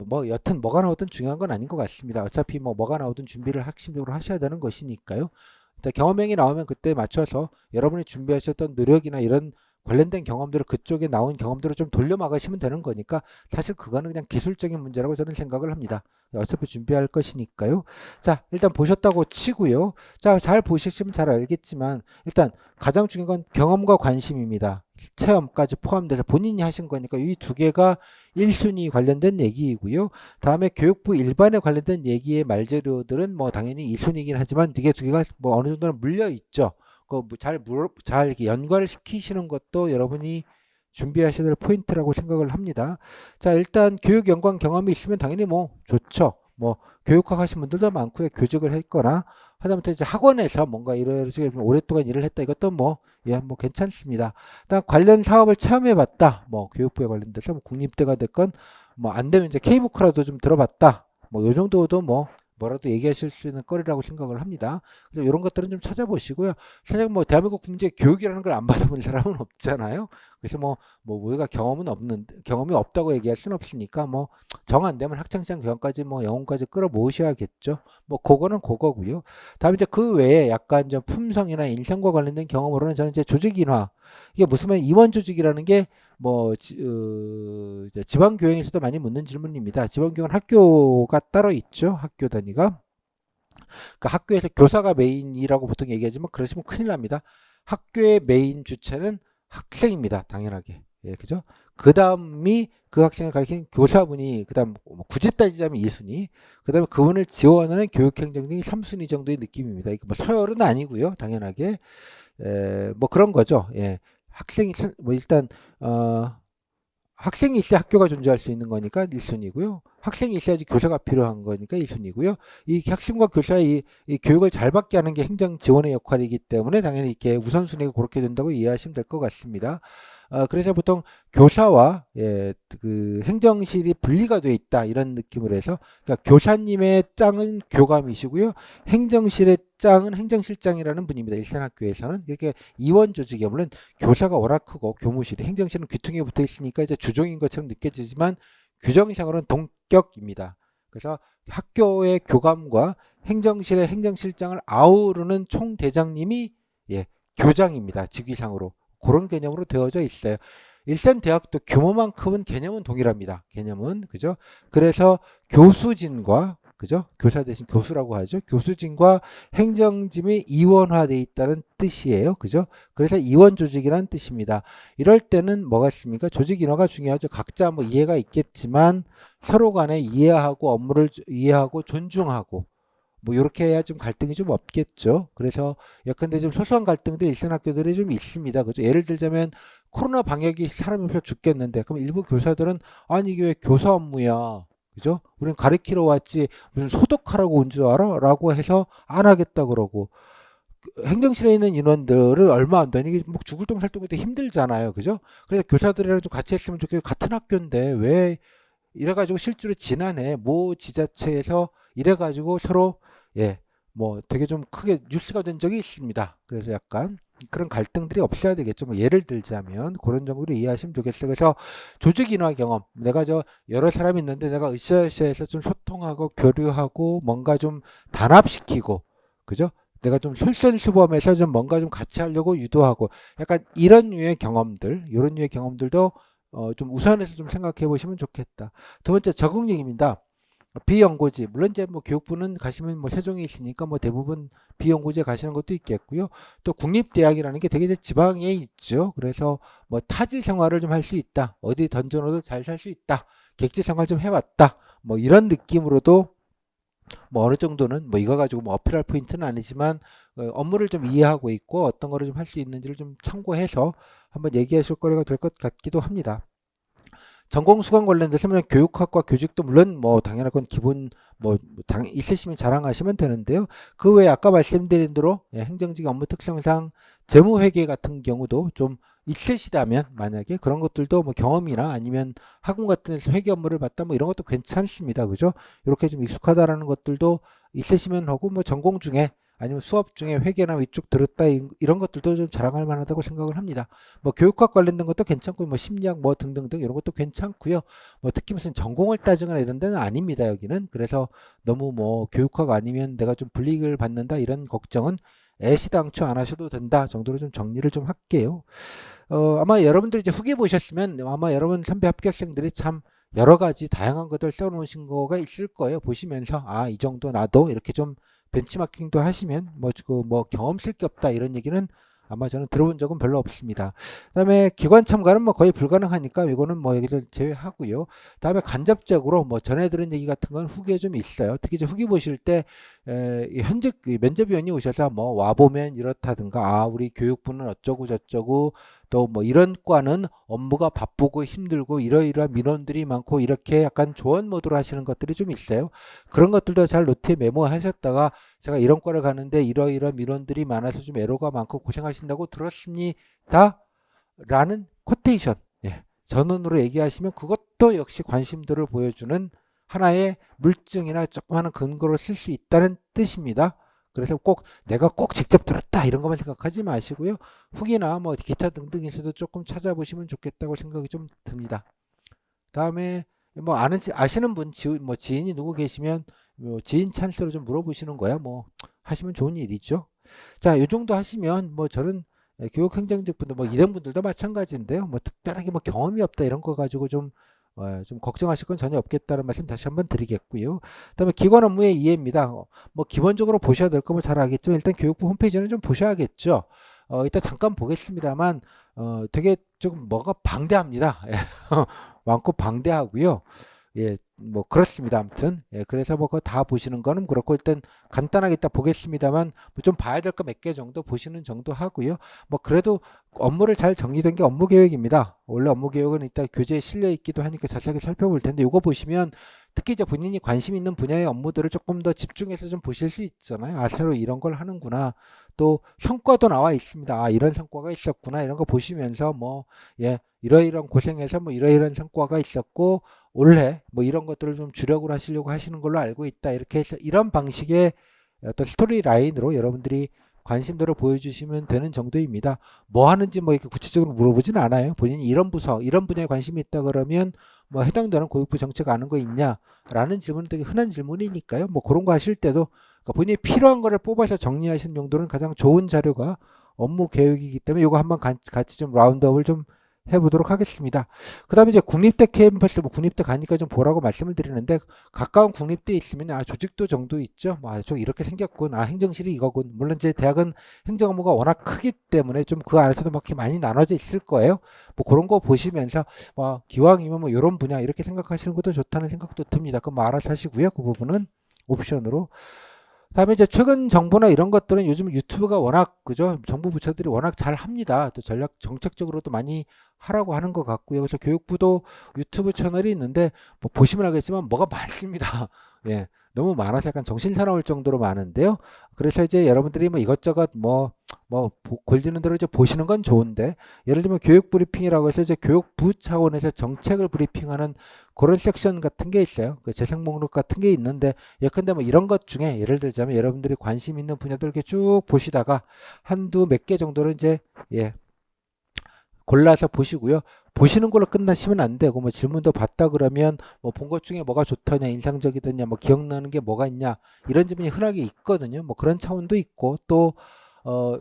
Speaker 1: 뭐 여튼 뭐가 나오든 중요한 건 아닌 것 같습니다. 어차피 뭐가 나오든 준비를 핵심적으로 하셔야 되는 것이니까요. 일단 경험형이 나오면 그때 맞춰서 여러분이 준비하셨던 노력이나 이런 관련된 경험들을 그쪽에 나온 경험들을 좀 돌려막으시면 되는 거니까 사실 그거는 그냥 기술적인 문제라고 저는 생각을 합니다. 어차피 준비할 것이니까요. 자, 일단 보셨다고 치고요. 자, 잘 보시면 잘 알겠지만 일단 가장 중요한 건 경험과 관심입니다. 체험까지 포함돼서 본인이 하신 거니까 이 두 개가 1순위 관련된 얘기이고요. 다음에 교육부 일반에 관련된 얘기의 말재료들은 뭐 당연히 2순위이긴 하지만 이게 두 개가 뭐 어느 정도는 물려 있죠. 잘 이렇게 연관을 시키시는 것도 여러분이 준비하셔야 될 포인트라고 생각을 합니다. 자, 일단 교육 연관 경험이 있으면 당연히 뭐 좋죠. 뭐 교육학 하신 분들도 많고요. 교직을 했거나 하다못해 이제 학원에서 뭔가 이렇게 오랫동안 일을 했다. 이것도 뭐 뭐 괜찮습니다. 일단 관련 사업을 체험해 봤다. 뭐 교육부에 관련돼서 뭐 국립대가 됐건 뭐 안 되면 이제 K부크라도 좀 들어봤다. 뭐 요 정도도 뭐라도 얘기하실 수 있는 거리라고 생각을 합니다. 그래서 이런 것들은 좀 찾아보시고요. 사실 뭐 대한민국 국민제 교육이라는 걸 안 받아본 사람은 없잖아요. 그래서 우리가 경험이 없다고 얘기할 수는 없으니까 뭐 정 안 되면 학창시절 교육까지 뭐 영혼까지 끌어모으셔야겠죠. 뭐 그거는 그거고요. 다음에 이제 그 외에 약간 좀 품성이나 인성과 관련된 경험으로는 저는 이제 조직인화 이게 무슨 말 임원 조직이라는 게 이제 지방교육에서도 많이 묻는 질문입니다. 지방교육은 학교가 따로 있죠. 학교 단위가. 그러니까 학교에서 교사가 메인이라고 보통 얘기하지만 그러시면 큰일 납니다. 학교의 메인 주체는 학생입니다. 당연하게. 예, 그죠? 그 다음이 그 학생을 가르치는 교사분이, 그 다음, 굳이 따지자면 2순위, 그 다음에 그분을 지원하는 교육행정력이 3순위 정도의 느낌입니다. 이거 뭐 서열은 아니고요. 당연하게. 뭐 그런 거죠. 예. 일단, 학생이 있어야 학교가 존재할 수 있는 거니까 1순위고요. 학생이 있어야지 교사가 필요한 거니까 1순위고요. 이 학생과 교사의 이 교육을 잘 받게 하는 게 행정 지원의 역할이기 때문에 당연히 이렇게 우선순위가 그렇게 된다고 이해하시면 될 것 같습니다. 그래서 보통 교사와 그 행정실이 분리가 돼 있다 이런 느낌으로 해서 그러니까 교사님의 짱은 교감이시고요. 행정실의 짱은 행정실장이라는 분입니다. 일산학교에서는 이렇게 이원 조직이 물론 교사가 워낙 크고 교무실이 행정실은 귀퉁이에 붙어 있으니까 이제 주종인 것처럼 느껴지지만 규정상으로는 동격입니다. 그래서 학교의 교감과 행정실의 행정실장을 아우르는 총대장님이 교장입니다. 직위상으로. 그런 개념으로 되어져 있어요. 일산 대학도 규모만큼은 개념은 동일합니다. 개념은 그죠? 그래서 교수진과 그죠? 교사 대신 교수라고 하죠. 교수진과 행정짐이 이원화되어 있다는 뜻이에요. 그죠? 그래서 이원 조직이라는 뜻입니다. 이럴 때는 뭐가 있습니까? 조직 인화가 중요하죠. 각자 뭐 이해가 있겠지만 서로 간에 이해하고 업무를 이해하고 존중하고 뭐 이렇게 해야 좀 갈등이 좀 없겠죠. 그래서 예컨대 좀 소소한 갈등들이 일선 학교들이 좀 있습니다. 그죠? 예를 들자면 코로나 방역이 사람이 별 죽겠는데 그럼 일부 교사들은 아니 이게 왜 교사 업무야? 그죠? 우리는 가르치러 왔지 무슨 소독하라고 온 줄 알아? 라고 해서 안 하겠다 그러고 행정실에 있는 인원들을 얼마 안 되니 뭐 죽을 똥 살 똥도 힘들잖아요. 그죠? 그래서 교사들이랑 좀 같이 했으면 좋겠고 같은 학교인데 왜 이래가지고 실제로 지난해 모 지자체에서 이래가지고 서로 예 뭐 되게 좀 크게 뉴스가 된 적이 있습니다. 그래서 약간 그런 갈등들이 없어야 되겠죠. 뭐 예를 들자면 그런 정도로 이해하시면 좋겠어요. 그래서 조직 인화 경험, 내가 저 여러 사람이 있는데 내가 으쌰으쌰해서 좀 소통하고 교류하고 뭔가 좀 단합시키고, 그죠? 내가 좀 솔선수범해서 좀 뭔가 좀 같이 하려고 유도하고 약간 이런 류의 경험들, 이런 류의 경험들도 좀 우선해서 좀 생각해 보시면 좋겠다. 두 번째 적응력입니다. 비연고지 물론 이제 뭐 교육부는 가시면 뭐 세종이 있으니까 뭐 대부분 비연고지에 가시는 것도 있겠고요. 또 국립대학이라는 게 되게 이제 지방에 있죠. 그래서 뭐 타지 생활을 좀 할 수 있다. 어디 던져놓어도 잘 살 수 있다. 객지 생활 좀 해왔다. 뭐 이런 느낌으로도 뭐 어느 정도는 뭐 이거 가지고 뭐 어필할 포인트는 아니지만 업무를 좀 이해하고 있고 어떤 거를 좀 할 수 있는지를 좀 참고해서 한번 얘기하실 거리가 될 것 같기도 합니다. 전공 수강 관련돼서는 교육학과 교직도 물론 뭐 당연한 건 기본 있으시면 자랑하시면 되는데요. 그 외에 아까 말씀드린 대로 행정직 업무 특성상 재무회계 같은 경우도 좀 있으시다면 만약에 그런 것들도 뭐 경험이나 아니면 학원 같은 데서 회계 업무를 받다 뭐 이런 것도 괜찮습니다. 그죠? 이렇게 좀 익숙하다라는 것들도 있으시면 하고 뭐 전공 중에 아니면 수업 중에 회계나 위쪽 들었다 이런 것들도 좀 자랑할 만하다고 생각을 합니다. 뭐 교육학 관련된 것도 괜찮고 뭐 심리학 뭐 등등등 이런 것도 괜찮고요. 뭐 특히 무슨 전공을 따지거나 이런 데는 아닙니다. 여기는. 그래서 너무 뭐 교육학 아니면 내가 좀 불이익을 받는다 이런 걱정은 애시당초 안 하셔도 된다 정도로 좀 정리를 좀 할게요. 아마 여러분들이 이제 후기 보셨으면 아마 여러분 선배 합격생들이 참 여러 가지 다양한 것들 써놓으신 거가 있을 거예요. 보시면서 아, 이 정도 나도 이렇게 좀 벤치마킹도 하시면 뭐 경험 쓸 게 없다 이런 얘기는 아마 저는 들어본 적은 별로 없습니다. 그다음에 기관 참가는 뭐 거의 불가능하니까 이거는 뭐 여기를 제외하고요. 그다음에 간접적으로 뭐 전에 들은 얘기 같은 건 후기에 좀 있어요. 특히 이제 후기 보실 때 현직 면접위원이 오셔서 뭐 와보면 이렇다든가 아 우리 교육부는 어쩌고 저쩌고 또 뭐 이런 과는 업무가 바쁘고 힘들고 이러이러한 민원들이 많고 이렇게 약간 조언 모드로 하시는 것들이 좀 있어요. 그런 것들도 잘 노트에 메모하셨다가 제가 이런 과를 가는데 이러이러한 민원들이 많아서 좀 애로가 많고 고생하신다고 들었습니다. 라는 코테이션, 예, 전원으로 얘기하시면 그것도 역시 관심도를 보여주는 하나의 물증이나 조그마한 근거로 쓸 수 있다는 뜻입니다. 그래서 꼭 내가 꼭 직접 들었다 이런 것만 생각하지 마시고요. 후기나 뭐 기타 등등에서도 조금 찾아보시면 좋겠다고 생각이 좀 듭니다. 다음에 뭐 아시는 분 뭐 지인이 누구 계시면 뭐 지인 찬스로 좀 물어보시는 거야 뭐 하시면 좋은 일이죠. 자, 이 정도 하시면 뭐 저는 교육행정직 분들 뭐 이런 분들도 마찬가지인데요. 뭐 특별하게 뭐 경험이 없다 이런 거 가지고 좀 걱정하실 건 전혀 없겠다는 말씀 다시 한번 드리겠고요. 그다음에 기관 업무의 이해입니다. 뭐 기본적으로 보셔야 될 거면 잘 알겠지만 일단 교육부 홈페이지는 좀 보셔야겠죠. 이따 잠깐 보겠습니다만 되게 조금 뭐가 방대합니다. 많고 방대하고요. 예, 뭐 그렇습니다. 아무튼 예, 그래서 뭐 그거 다 보시는 거는 그렇고 일단 간단하게 이따 보겠습니다만 뭐좀 봐야 될 거 몇 개 정도 보시는 정도 하고요. 뭐 그래도 업무를 잘 정리된 게 업무 계획입니다. 원래 업무 계획은 이따 교재에 실려 있기도 하니까 자세하게 살펴볼 텐데 이거 보시면 특히 이제 본인이 관심 있는 분야의 업무들을 조금 더 집중해서 좀 보실 수 있잖아요. 아, 새로 이런 걸 하는구나. 또 성과도 나와 있습니다. 아, 이런 성과가 있었구나. 이런 거 보시면서 뭐, 예, 이러이러한 고생해서 뭐 이러이러한 성과가 있었고, 올해 뭐 이런 것들을 좀 주력으로 하시려고 하시는 걸로 알고 있다. 이렇게 해서 이런 방식의 어떤 스토리 라인으로 여러분들이 관심도를 보여주시면 되는 정도입니다. 뭐 하는지 뭐 이렇게 구체적으로 물어보지는 않아요. 본인이 이런 부서, 이런 분야에 관심이 있다 그러면 뭐 해당되는 교육부 정책 아는 거 있냐? 라는 질문은 되게 흔한 질문이니까요. 뭐 그런 거 하실 때도 그러니까 본인이 필요한 거를 뽑아서 정리하시는 정도는 가장 좋은 자료가 업무 계획이기 때문에 이거 한번 같이 좀 라운드업을 좀 해보도록 하겠습니다. 그 다음에 이제 국립대 캠퍼스, 뭐 국립대 가니까 좀 보라고 말씀을 드리는데, 가까운 국립대 있으면, 아, 조직도 정도 있죠. 뭐, 아, 좀 이렇게 생겼군. 아, 행정실이 이거군. 물론 이제 대학은 행정 업무가 워낙 크기 때문에 좀 그 안에서도 막 이렇게 많이 나눠져 있을 거예요. 뭐 그런 거 보시면서, 기왕이면 뭐 이런 분야 이렇게 생각하시는 것도 좋다는 생각도 듭니다. 그럼 뭐 알아서 하시고요. 그 부분은 옵션으로. 다음에 이제 최근 정부나 이런 것들은 요즘 유튜브가 워낙 그죠? 정부 부처들이 워낙 잘 합니다. 또 전략 정책적으로도 많이 하라고 하는 것 같고요. 그래서 교육부도 유튜브 채널이 있는데 뭐 보시면 알겠지만 뭐가 많습니다. 예. 너무 많아서 약간 정신 사나울 정도로 많은데요. 그래서 이제 여러분들이 뭐 이것저것 골드는 대로 이제 보시는 건 좋은데 예를 들면 교육 브리핑이라고 해서 이제 교육부 차원에서 정책을 브리핑하는 그런 섹션 같은 게 있어요. 그 재생 목록 같은 게 있는데 예컨대 뭐 이런 것 중에 예를 들자면 여러분들이 관심 있는 분야들 이렇게 쭉 보시다가 한두 몇 개 정도는 이제 예, 골라서 보시고요. 보시는 걸로 끝나시면 안 되고 뭐 질문도 받다 그러면 뭐 본 것 중에 뭐가 좋더냐, 인상적이더냐, 뭐 기억나는 게 뭐가 있냐 이런 질문이 흔하게 있거든요. 뭐 그런 차원도 있고 또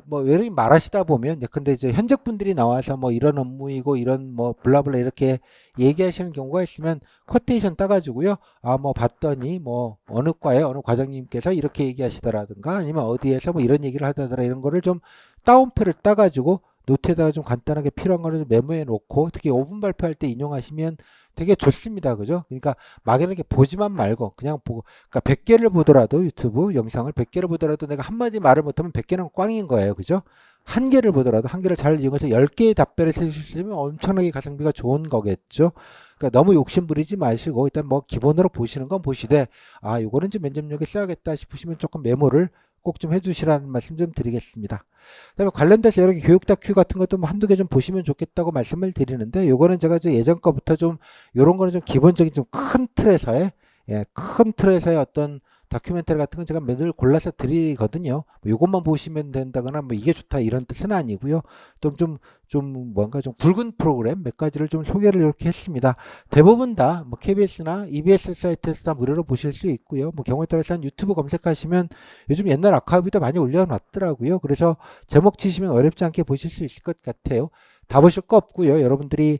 Speaker 1: 뭐 예를 말하시다 보면 근데 이제 현직 분들이 나와서 뭐 이런 업무이고 이런 뭐 블라블라 이렇게 얘기하시는 경우가 있으면 쿼테이션 따가지고요. 아 뭐 봤더니 뭐 어느 과에 어느 과장님께서 이렇게 얘기하시더라든가 아니면 어디에서 뭐 이런 얘기를 하다더라 이런 거를 좀 따옴표를 따가지고 노트에다가 좀 간단하게 필요한 거를 좀 메모해 놓고 특히 5분 발표할 때 인용하시면 되게 좋습니다. 그죠? 그러니까 막연하게 보지만 말고 그냥 보고 그러니까 100개를 보더라도 유튜브 영상을 100개를 보더라도 내가 한마디 말을 못하면 100개는 꽝인 거예요. 그죠? 한 개를 보더라도 한 개를 잘 이용해서 10개의 답변을 쓸 수 있으면 엄청나게 가성비가 좋은 거겠죠. 그러니까 너무 욕심 부리지 마시고 일단 뭐 기본으로 보시는 건 보시되 아 요거는 좀 면접력에 써야겠다 싶으시면 조금 메모를 꼭 좀 해주시라는 말씀 좀 드리겠습니다. 그다음에 관련돼서 여러 개 교육 다큐 같은 것도 뭐 한두 개 좀 보시면 좋겠다고 말씀을 드리는데 요거는 제가 이제 예전 거부터 좀 요런 거는 좀 기본적인 좀 큰 틀에서의 큰 틀에서의 어떤 다큐멘터리 같은 건 제가 늘 골라서 드리거든요. 뭐 요것만 보시면 된다거나 뭐 이게 좋다 이런 뜻은 아니고요. 좀 뭔가 좀 굵은 프로그램 몇 가지를 좀 소개를 이렇게 했습니다. 대부분 다 뭐 KBS나 EBS 사이트에서 다 무료로 보실 수 있고요. 뭐 경우에 따라서는 유튜브 검색하시면 요즘 옛날 아카이브도 많이 올려놨더라고요. 그래서 제목 치시면 어렵지 않게 보실 수 있을 것 같아요. 다 보실 거 없고요. 여러분들이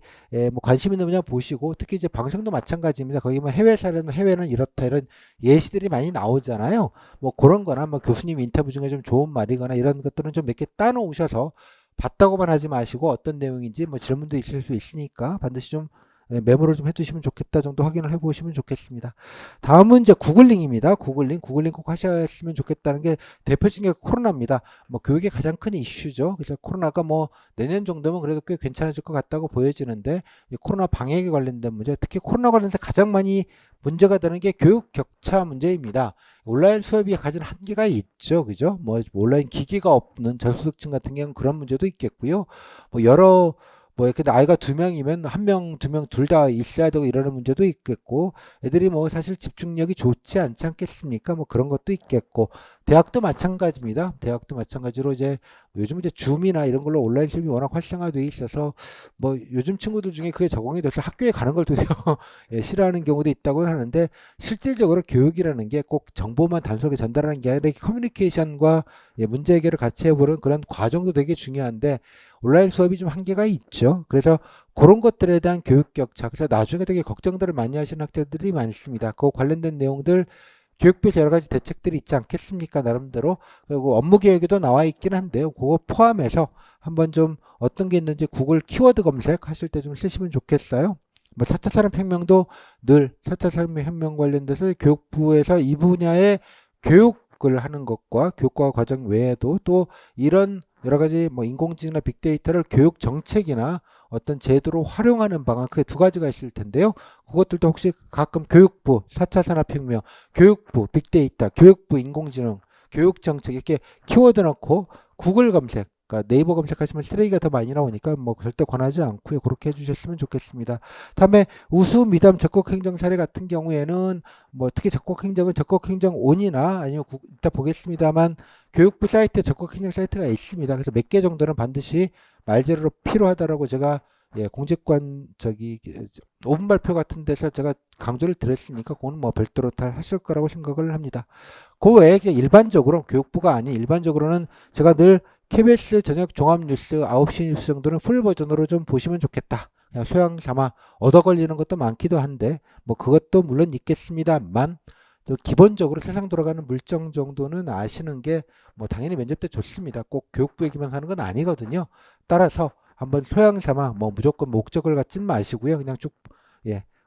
Speaker 1: 뭐 관심 있는 분야 보시고 특히 이제 방송도 마찬가지입니다. 거기 뭐 해외 사례는 해외는 이렇다 이런 예시들이 많이 나오잖아요. 뭐 그런 거나 뭐 교수님 인터뷰 중에 좀 좋은 말이거나 이런 것들은 좀 몇 개 따놓으셔서 봤다고만 하지 마시고 어떤 내용인지 뭐 질문도 있을 수 있으니까 반드시 좀 메모를 좀 해두시면 좋겠다 정도 확인을 해보시면 좋겠습니다. 다음은 이제 구글링입니다. 구글링 꼭 하셨으면 좋겠다는 게 대표적인 게 코로나입니다. 뭐 교육의 가장 큰 이슈죠. 그래서 코로나가 뭐 내년 정도면 그래도 꽤 괜찮아질 것 같다고 보여지는데 이 코로나 방역에 관련된 문제, 특히 코로나 관련해서 가장 많이 문제가 되는 게 교육 격차 문제입니다. 온라인 수업이 가진 한계가 있죠. 그죠? 뭐 온라인 기기가 없는 저소득층 같은 경우는 그런 문제도 있겠고요. 뭐 여러 근데 아이가 두 명이면 한 명, 두 명 둘 다 있어야 되고 이러는 문제도 있겠고 애들이 뭐 사실 집중력이 좋지 않지 않겠습니까? 뭐 그런 것도 있겠고 대학도 마찬가지입니다. 대학도 마찬가지로 이제 요즘 이제 줌이나 이런 걸로 온라인 수업이 워낙 활성화돼 있어서 뭐 요즘 친구들 중에 그게 적응이 돼서 학교에 가는 걸 도대체 싫어하는 경우도 있다고 하는데 실질적으로 교육이라는 게 꼭 정보만 단순하게 전달하는 게 아니라 커뮤니케이션과 문제 해결을 같이 해보는 그런 과정도 되게 중요한데 온라인 수업이 좀 한계가 있죠. 그래서 그런 것들에 대한 교육 격차. 그래서 나중에 되게 걱정들을 많이 하시는 학자들이 많습니다. 그 관련된 내용들 교육부에서 여러 가지 대책들이 있지 않겠습니까? 나름대로. 그리고 업무 계획에도 나와 있긴 한데요. 그거 포함해서 한번 좀 어떤 게 있는지 구글 키워드 검색하실 때 좀 쓰시면 좋겠어요. 뭐 4차 산업혁명도 늘 4차 산업혁명 관련돼서 교육부에서 이 분야의 교육을 하는 것과 교과 과정 외에도 또 이런 여러 가지 뭐 인공지능이나 빅데이터를 교육 정책이나 어떤 제도로 활용하는 방안 크게 두 가지가 있을 텐데요. 그것들도 혹시 가끔 교육부 4차 산업혁명, 교육부 빅데이터, 교육부 인공지능, 교육정책 이렇게 키워드 넣고 구글 검색 그러니까 네이버 검색하시면 쓰레기가 더 많이 나오니까 뭐 절대 권하지 않고요. 그렇게 해주셨으면 좋겠습니다. 다음에 우수 미담 적극행정 사례 같은 경우에는 뭐 특히 적극행정은 적극행정 온이나 아니면 이따 보겠습니다만 교육부 사이트에 적극행정 사이트가 있습니다. 그래서 몇 개 정도는 반드시 말재료로 필요하다라고 제가 공직관 5분 발표 같은 데서 제가 강조를 드렸으니까 그거는 뭐 별도로 다 하실 거라고 생각을 합니다. 그 외에 일반적으로 교육부가 아닌 일반적으로는 제가 늘 KBS 저녁 종합뉴스 9시 뉴스 정도는 풀 버전으로 좀 보시면 좋겠다. 그냥 소양 삼아 얻어 걸리는 것도 많기도 한데 뭐 그것도 물론 있겠습니다만 또 기본적으로 세상 돌아가는 물정 정도는 아시는 게 뭐 당연히 면접 때 좋습니다. 꼭 교육부 얘기만 하는 건 아니거든요. 따라서 한번 소양 삼아 뭐 무조건 목적을 갖지는 마시고요. 그냥 쭉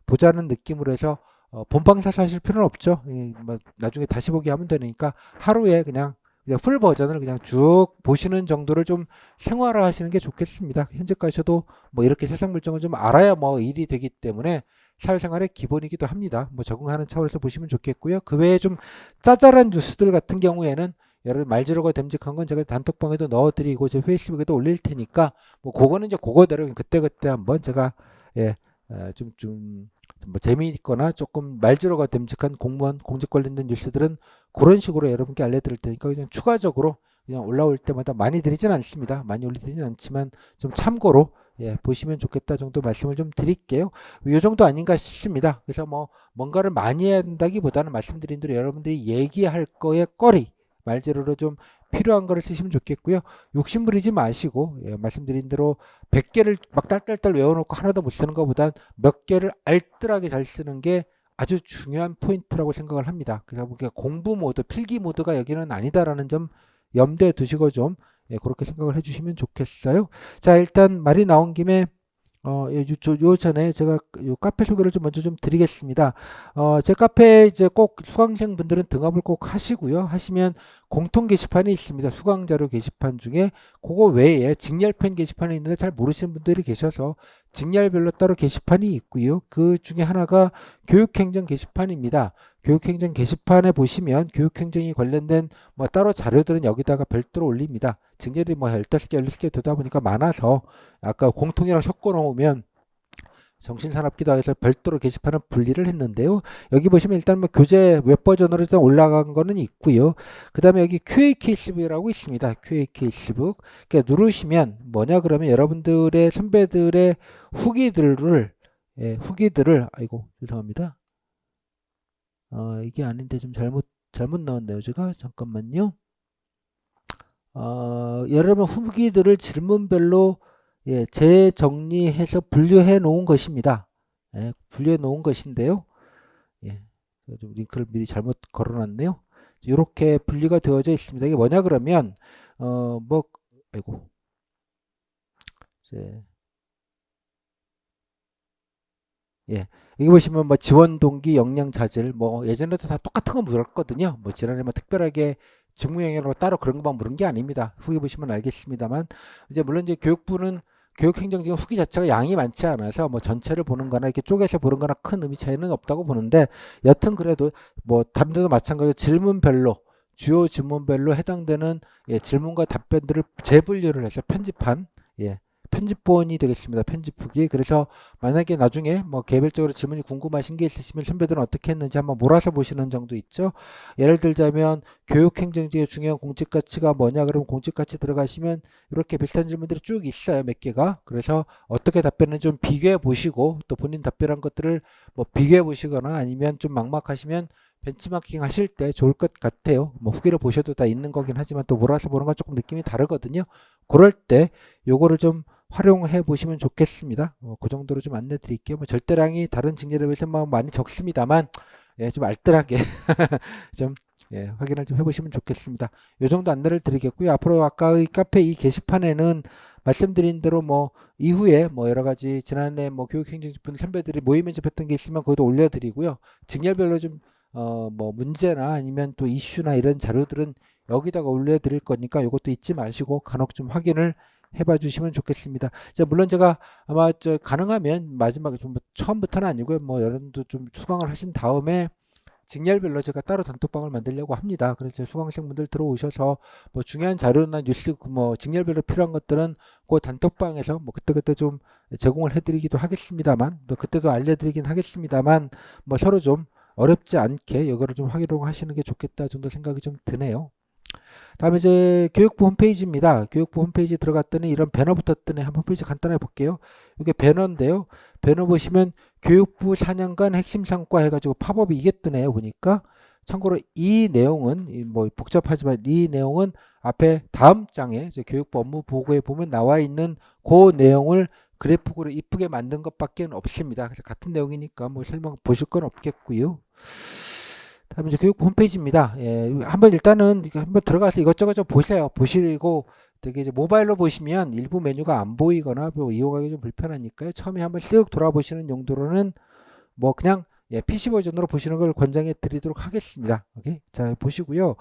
Speaker 1: 보자는 느낌으로 해서 본방 사수 하실 필요는 없죠. 뭐 나중에 다시 보기 하면 되니까 하루에 그냥 풀 버전을 그냥 쭉 보시는 정도를 좀 생활화 하시는 게 좋겠습니다. 현재까지도 뭐 이렇게 세상 물정을 좀 알아야 뭐 일이 되기 때문에 사회생활의 기본이기도 합니다. 뭐 적응하는 차원에서 보시면 좋겠고요. 그 외에 좀 짜잘한 뉴스들 같은 경우에는 여러분 말지르고 됨직한 건 제가 단톡방에도 넣어드리고 제 페이스북에도 올릴 테니까 뭐 그거는 이제 그거대로 그때그때 한번 제가 예, 뭐 재미있거나 조금 말지르고 됨직한 공무원 공직 관련된 뉴스들은 그런 식으로 여러분께 알려드릴 테니까 그냥 추가적으로 그냥 올라올 때마다 많이 드리진 않습니다. 많이 올리지는 않지만 좀 참고로 보시면 좋겠다 정도 말씀을 좀 드릴게요. 이 정도 아닌가 싶습니다. 그래서 뭐 뭔가를 많이 해야 한다기보다는 말씀드린 대로 여러분들이 얘기할 거에 거리 말재료로 좀 필요한 거를 쓰시면 좋겠고요. 욕심 부리지 마시고 말씀드린 대로 100개를 막 딸딸딸 외워놓고 하나도 못 쓰는 것보단 몇 개를 알뜰하게 잘 쓰는 게 아주 중요한 포인트라고 생각을 합니다. 그래서 공부 모드, 필기 모드가 여기는 아니다라는 점 염두에 두시고 좀 그렇게 생각을 해주시면 좋겠어요. 자, 일단 말이 나온 김에 요 전에 제가 요 카페 소개를 좀 먼저 좀 드리겠습니다. 제 카페 이제 꼭 수강생 분들은 등업을 꼭 하시고요. 하시면 공통 게시판이 있습니다. 수강 자료 게시판 중에 그거 외에 직렬편 게시판이 있는데 잘 모르시는 분들이 계셔서 직렬별로 따로 게시판이 있고요. 그 중에 하나가 교육행정 게시판입니다. 교육행정 게시판에 보시면 교육행정이 관련된 뭐 따로 자료들은 여기다가 별도로 올립니다. 직렬이 뭐 15개, 16개 되다 보니까 많아서 아까 공통이랑 섞어 놓으면 정신산업기도에서 별도로 게시판을 분리를 했는데요. 여기 보시면 일단 뭐 교재 웹 버전으로 일단 올라간 거는 있고요. 그 다음에 여기 QA 케이스북이라고 있습니다. QA 케이스북. 그러니까 누르시면 뭐냐 그러면 여러분들의 선배들의 후기들을 아이고 죄송합니다. 이게 아닌데 좀 잘못 넣었네요. 제가 잠깐만요. 여러분 후기들을 질문별로 재정리해서 분류해 놓은 것입니다. 분류해 놓은 것인데요. 좀 링크를 미리 잘못 걸어놨네요. 이렇게 분리가 되어져 있습니다. 이게 뭐냐 그러면 뭐 아이고 이제 여기 보시면 뭐 지원 동기, 역량 자질, 뭐 예전에도 다 똑같은 거 물었거든요. 뭐 지난해 뭐 특별하게 직무 영역으로 따로 그런 것만 물은 게 아닙니다. 후기 보시면 알겠습니다만 이제 물론 이제 교육부는 교육행정직은 후기 자체가 양이 많지 않아서 뭐 전체를 보는 거나 이렇게 쪼개서 보는 거나 큰 의미 차이는 없다고 보는데 여튼 그래도 뭐 다른 데도 마찬가지로 질문별로 주요 질문별로 해당되는 질문과 답변들을 재분류를 해서 편집한 편집본이 되겠습니다. 편집 후기. 그래서 만약에 나중에 뭐 개별적으로 질문이 궁금하신 게 있으시면 선배들은 어떻게 했는지 한번 몰아서 보시는 정도 있죠. 예를 들자면 교육행정직의 중요한 공직가치가 뭐냐 그러면 공직가치 들어가시면 이렇게 비슷한 질문들이 쭉 있어요. 몇 개가. 그래서 어떻게 답변을 좀 비교해 보시고 또 본인 답변한 것들을 뭐 비교해 보시거나 아니면 좀 막막하시면 벤치마킹 하실 때 좋을 것 같아요. 뭐 후기를 보셔도 다 있는 거긴 하지만 또 몰아서 보는 건 조금 느낌이 다르거든요. 그럴 때 요거를 좀 활용해 보시면 좋겠습니다. 그 정도로 좀 안내 드릴게요. 뭐 절대량이 다른 직렬에 비해서 많이 적습니다만 좀 알뜰하게 좀 확인을 좀 해보시면 좋겠습니다. 이 정도 안내를 드리겠고요. 앞으로 아까의 카페 이 게시판에는 말씀드린 대로 뭐 이후에 뭐 여러 가지 지난해 뭐 교육행정분 선배들이 모의 면접했던 게 있으면 그것도 올려드리고요. 직렬별로 좀 뭐 문제나 아니면 또 이슈나 이런 자료들은 여기다가 올려드릴 거니까 이것도 잊지 마시고 간혹 좀 확인을 해봐 주시면 좋겠습니다. 자, 물론 제가 아마 가능하면 마지막에 좀 처음부터는 아니고요. 뭐 여러분도 좀 수강을 하신 다음에 직렬별로 제가 따로 단톡방을 만들려고 합니다. 그래서 수강생분들 들어오셔서 뭐 중요한 자료나 뉴스 뭐 직렬별로 필요한 것들은 그 단톡방에서 뭐 그때그때 좀 제공을 해드리기도 하겠습니다만 또 그때도 알려드리긴 하겠습니다만 뭐 서로 좀 어렵지 않게 이거를 좀 활용하시는 게 좋겠다 정도 생각이 좀 드네요. 다음에 이제 교육부 홈페이지입니다. 교육부 홈페이지 들어갔더니 이런 배너부터 뜨네. 한번 홈페이지 간단하게 볼게요. 이게 배너인데요. 배너 보시면 교육부 4년간 핵심 성과 해가지고 팝업이 이게 뜨네요. 보니까. 참고로 이 내용은 뭐 복잡하지만 이 내용은 앞에 다음 장에 이제 교육부 업무 보고에 보면 나와 있는 그 내용을 그래픽으로 이쁘게 만든 것밖에 없습니다. 그래서 같은 내용이니까 뭐 설명 보실 건 없겠고요. 다음에 이제 교육부 홈페이지입니다. 한번 일단은 한번 들어가서 이것저것 좀 보세요. 보시고 되게 이제 모바일로 보시면 일부 메뉴가 안 보이거나 뭐 이용하기 좀 불편하니까요. 처음에 한번 쓱 돌아보시는 용도로는 뭐 그냥 예, PC 버전으로 보시는 걸 권장해 드리도록 하겠습니다. 오케이? 자, 보시고요.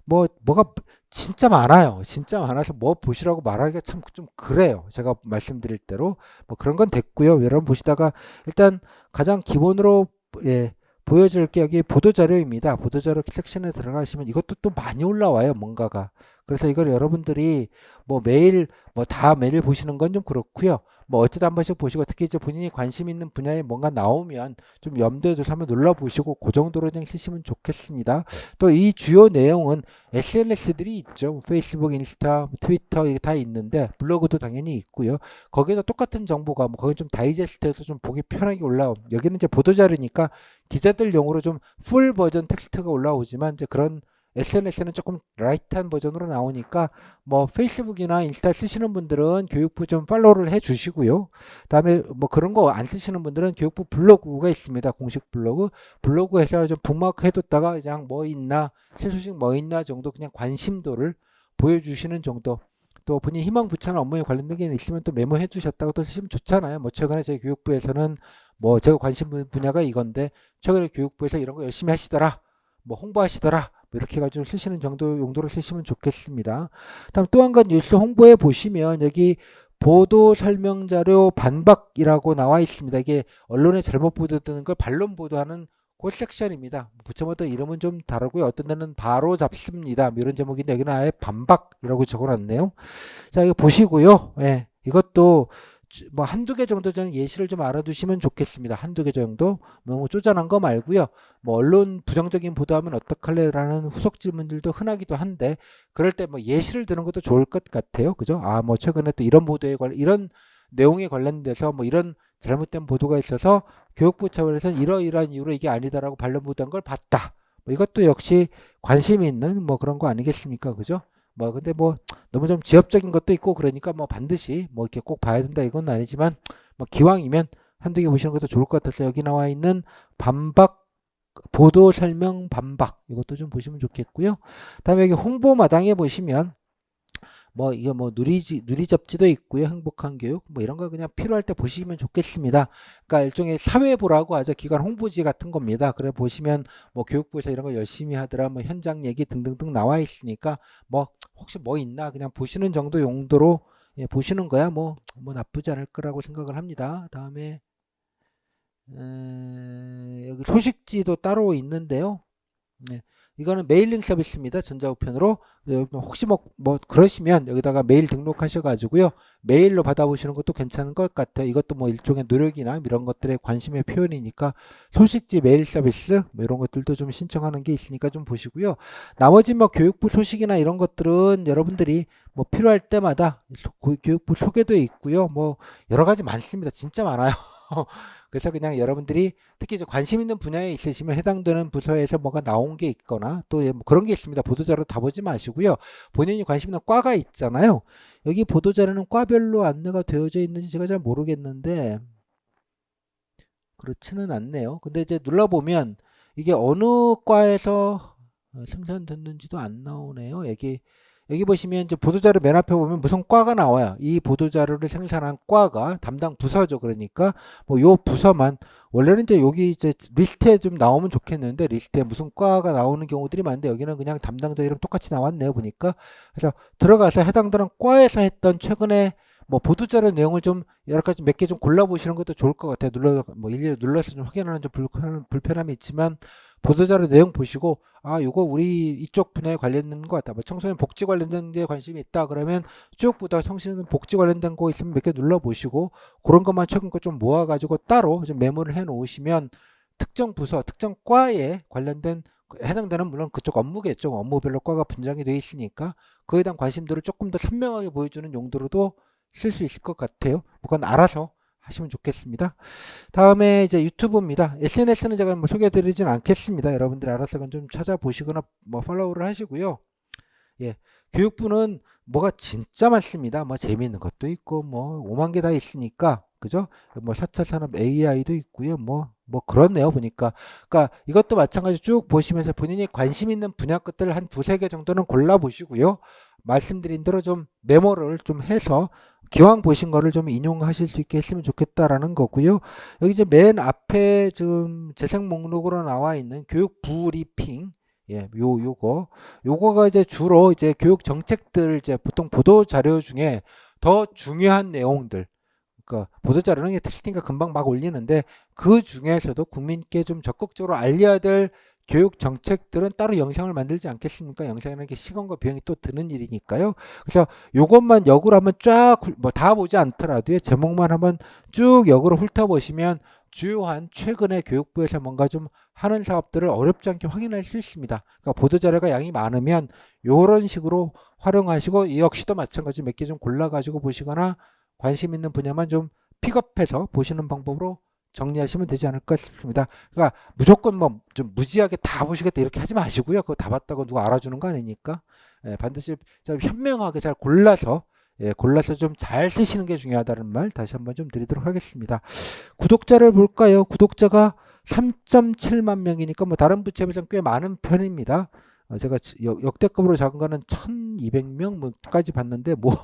Speaker 1: 뭐가 진짜 많아요. 진짜 많아서 뭐 보시라고 말하기가 참 좀 그래요. 제가 말씀드릴 대로. 뭐 그런 건 됐고요. 여러분 보시다가 일단 가장 기본으로 예, 보여줄 게 여기 보도자료입니다. 보도자료 섹션에 들어가시면 이것도 또 많이 올라와요. 뭔가가. 그래서 이걸 여러분들이 뭐 매일 뭐 다 매일 보시는 건 좀 그렇고요. 뭐 어쩌다 한 번씩 보시고 특히 이제 본인이 관심 있는 분야에 뭔가 나오면 좀 염두에 두셔서 한번 눌러보시고 그 정도로 그냥 쓰시면 좋겠습니다. 또 이 주요 내용은 SNS들이 있죠. 뭐 페이스북, 인스타, 트위터 이게 다 있는데 블로그도 당연히 있고요. 거기에도 똑같은 정보가 뭐 거기 좀 다이제스트해서 좀 보기 편하게 올라옴. 여기는 이제 보도자료니까 기자들용으로 좀 풀 버전 텍스트가 올라오지만 이제 그런 SNS는 조금 라이트한 버전으로 나오니까 뭐 페이스북이나 인스타 쓰시는 분들은 교육부 좀 팔로우를 해 주시고요. 그다음에 뭐 그런 거 안 쓰시는 분들은 교육부 블로그가 있습니다. 공식 블로그. 블로그에서 좀 북마크 해뒀다가 그냥 뭐 있나 새 소식 뭐 있나 정도 그냥 관심도를 보여주시는 정도. 또 본인 희망 부처나 업무에 관련된 게 있으면 또 메모해 주셨다고 또 쓰시면 좋잖아요. 뭐 최근에 저희 교육부에서는 뭐 제가 관심 분야가 이건데 최근에 교육부에서 이런 거 열심히 하시더라. 뭐 홍보하시더라. 뭐 이렇게 해가지고 쓰시는 정도 용도로 쓰시면 좋겠습니다. 다음 또 한 가지 뉴스 홍보에 보시면 여기 보도 설명 자료 반박이라고 나와 있습니다. 이게 언론에 잘못 보도되는 걸 반론 보도하는 그 섹션입니다. 붙여마다 이름은 좀 다르고요. 어떤 데는 바로 잡습니다. 뭐 이런 제목인데 여기는 아예 반박이라고 적어놨네요. 자, 이거 보시고요. 예, 이것도 뭐 한두 개 정도 저는 예시를 좀 알아두시면 좋겠습니다. 한두 개 정도. 너무 쪼잔한 거 말고요. 뭐 언론 부정적인 보도하면 어떡할래라는 후속 질문들도 흔하기도 한데 그럴 때 뭐 예시를 드는 것도 좋을 것 같아요. 그죠? 아, 뭐 최근에 또 이런 보도에 관련 이런 내용에 관련돼서 뭐 이런 잘못된 보도가 있어서 교육부 차원에서는 이러이러한 이유로 이게 아니다라고 반론 보도한 걸 봤다. 뭐 이것도 역시 관심 있는 뭐 그런 거 아니겠습니까? 그죠? 뭐 근데 뭐 너무 좀 지엽적인 것도 있고 그러니까 뭐 반드시 뭐 이렇게 꼭 봐야 된다 이건 아니지만 뭐 기왕이면 한두 개 보시는 것도 좋을 것 같아서 여기 나와 있는 반박 보도 설명 반박 이것도 좀 보시면 좋겠고요. 다음에 여기 홍보 마당에 보시면 뭐 이게 뭐 누리접지도 있고요. 행복한 교육 뭐 이런 거 그냥 필요할 때 보시면 좋겠습니다. 그러니까 일종의 사회보라고 하죠. 기관 홍보지 같은 겁니다. 그래 보시면 뭐 교육부에서 이런 거 열심히 하더라 뭐 현장 얘기 등등등 나와 있으니까 뭐 혹시 뭐 있나 그냥 보시는 정도 용도로 예, 보시는 거야 뭐 나쁘지 않을 거라고 생각을 합니다. 다음에 여기 소식지도 따로 있는데요. 네. 이거는 메일링 서비스입니다. 전자우편으로. 혹시 뭐 그러시면 여기다가 메일 등록하셔가지고요. 메일로 받아보시는 것도 괜찮은 것 같아요. 이것도 뭐 일종의 노력이나 이런 것들의 관심의 표현이니까 소식지 메일 서비스 뭐 이런 것들도 좀 신청하는 게 있으니까 좀 보시고요. 나머지 뭐 교육부 소식이나 이런 것들은 여러분들이 뭐 필요할 때마다 교육부 소개도 있고요. 뭐 여러 가지 많습니다. 진짜 많아요. 그래서 그냥 여러분들이 특히 관심 있는 분야에 있으시면 해당되는 부서에서 뭐가 나온 게 있거나 또 뭐 그런 게 있습니다. 보도자료 다 보지 마시고요. 본인이 관심 있는 과가 있잖아요. 여기 보도자료는 과별로 안내가 되어져 있는지 제가 잘 모르겠는데 그렇지는 않네요. 근데 이제 눌러보면 이게 어느 과에서 생산됐는지도 안 나오네요. 여기 보시면 이제 보도자료 맨 앞에 보면 무슨 과가 나와요. 이 보도자료를 생산한 과가 담당 부서죠. 그러니까 뭐 요 부서만 원래는 이제 여기 이제 리스트에 좀 나오면 좋겠는데 리스트에 무슨 과가 나오는 경우들이 많은데 여기는 그냥 담당자 이름 똑같이 나왔네요. 보니까 그래서 들어가서 해당되는 과에서 했던 최근에 뭐 보도자료 내용을 좀 여러 가지 몇 개 좀 골라보시는 것도 좋을 것 같아요. 뭐 일일이 눌러서 좀 확인하는 좀 불편함이 있지만 보도자료 내용 보시고 아 요거 우리 이쪽 분야에 관련된 것 같다. 뭐 청소년 복지 관련된 데 관심이 있다 그러면 쭉 보다가 청소년 복지 관련된 거 있으면 몇 개 눌러보시고 그런 것만 최근 거 좀 모아가지고 따로 좀 메모를 해 놓으시면 특정 부서 특정 과에 관련된 해당되는 물론 그쪽 업무겠죠. 업무별로 과가 분장이 되어 있으니까 그에 대한 관심도를 조금 더 선명하게 보여주는 용도로도 쓸 수 있을 것 같아요. 그건 알아서 하시면 좋겠습니다. 다음에 이제 유튜브입니다. SNS는 제가 뭐 소개해드리진 않겠습니다. 여러분들이 알아서 좀 찾아보시거나 뭐 팔로우를 하시고요. 예, 교육부는 뭐가 진짜 많습니다. 뭐 재미있는 것도 있고 뭐 5만 개 다 있으니까 그죠? 뭐 4차 산업 AI도 있고요. 뭐 그렇네요 보니까. 그러니까 이것도 마찬가지 쭉 보시면서 본인이 관심 있는 분야 것들을 한 두세 개 정도는 골라 보시고요. 말씀드린 대로 좀 메모를 좀 해서 기왕 보신 거를 좀 인용하실 수 있게 했으면 좋겠다라는 거고요. 여기 이제 맨 앞에 지금 재생 목록으로 나와 있는 교육 브리핑, 예, 요거가 이제 주로 이제 교육 정책들 이제 보통 보도 자료 중에 더 중요한 내용들, 그러니까 보도 자료는 텍스팅가 금방 막 올리는데 그 중에서도 국민께 좀 적극적으로 알려야 될 교육 정책들은 따로 영상을 만들지 않겠습니까? 영상이라는 게 시간과 비용이 또 드는 일이니까요. 그래서 요것만 역으로 한번 쫙 뭐 다 보지 않더라도요. 제목만 한번 쭉 역으로 훑어보시면 주요한 최근에 교육부에서 뭔가 좀 하는 사업들을 어렵지 않게 확인할 수 있습니다. 그러니까 보도자료가 양이 많으면 요런 식으로 활용하시고 이 역시도 마찬가지 몇 개 좀 골라가지고 보시거나 관심 있는 분야만 좀 픽업해서 보시는 방법으로 정리하시면 되지 않을까 싶습니다. 그러니까 무조건 뭐 좀 무지하게 다 보시겠다 이렇게 하지 마시고요. 그거 다 봤다고 누가 알아주는 거 아니니까. 예, 반드시 좀 현명하게 잘 골라서, 예, 골라서 좀 잘 쓰시는 게 중요하다는 말 다시 한번 좀 드리도록 하겠습니다. 구독자를 볼까요? 구독자가 3.7만 명이니까 뭐 다른 부처에 비해서 꽤 많은 편입니다. 제가 역대급으로 작은 거는 1200명까지 봤는데 뭐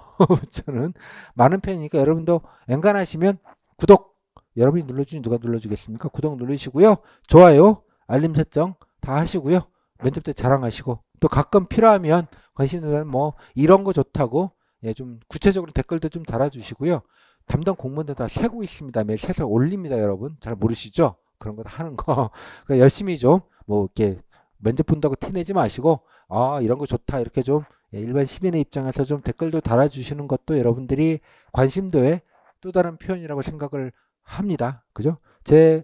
Speaker 1: 저는 많은 편이니까 여러분도 엔간하시면 구독 여러분이 눌러주니 누가 눌러주겠습니까? 구독 누르시고요. 좋아요, 알림 설정 다 하시고요. 면접 때 자랑하시고 또 가끔 필요하면 관심 있는 뭐 이런 거 좋다고, 예, 좀 구체적으로 댓글도 좀 달아주시고요. 담당 공무원들 다 세고 있습니다. 매일 세서 올립니다, 여러분. 잘 모르시죠? 그런 거 다 하는 거. 그러니까 열심히 좀 뭐 이렇게 면접 본다고 티내지 마시고 아 이런 거 좋다 이렇게 좀, 예, 일반 시민의 입장에서 좀 댓글도 달아주시는 것도 여러분들이 관심도의 또 다른 표현이라고 생각을 합니다. 그죠? 제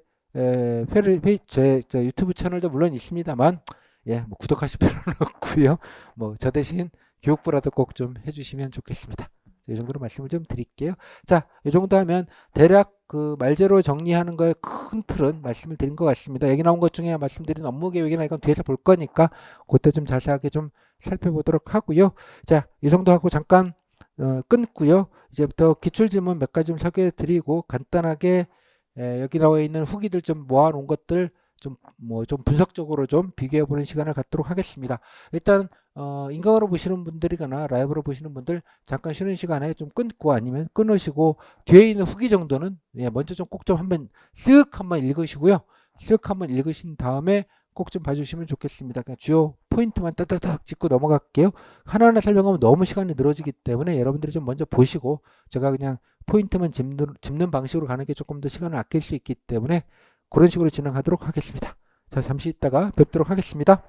Speaker 1: 유튜브 채널도 물론 있습니다만, 예, 뭐 구독하실 필요는 없고요. 뭐 저 대신 교육부라도 꼭 좀 해주시면 좋겠습니다. 이 정도로 말씀을 좀 드릴게요. 자, 이 정도 하면 대략 그 말재로 정리하는 거에 큰 틀은 말씀을 드린 것 같습니다. 여기 나온 것 중에 말씀드린 업무 계획이나 이건 뒤에서 볼 거니까 그때 좀 자세하게 좀 살펴보도록 하고요. 자, 이 정도 하고 잠깐 끊고요. 이제부터 기출 질문 몇 가지 좀 소개해 드리고 간단하게, 여기 나와 있는 후기들 좀 모아놓은 것들 좀 뭐 좀 분석적으로 좀 비교해 보는 시간을 갖도록 하겠습니다. 일단 인강으로 보시는 분들이거나 라이브로 보시는 분들 잠깐 쉬는 시간에 좀 끊고 아니면 끊으시고 뒤에 있는 후기 정도는, 예, 먼저 좀 꼭 좀 한번 쓱 한번 읽으시고요. 쓱 한번 읽으신 다음에 꼭 좀 봐주시면 좋겠습니다. 그냥 주요 포인트만 따다닥 짚고 넘어갈게요. 하나하나 설명하면 너무 시간이 늘어지기 때문에 여러분들이 좀 먼저 보시고 제가 그냥 포인트만 짚는 방식으로 가는 게 조금 더 시간을 아낄 수 있기 때문에 그런 식으로 진행하도록 하겠습니다. 자, 잠시 있다가 뵙도록 하겠습니다.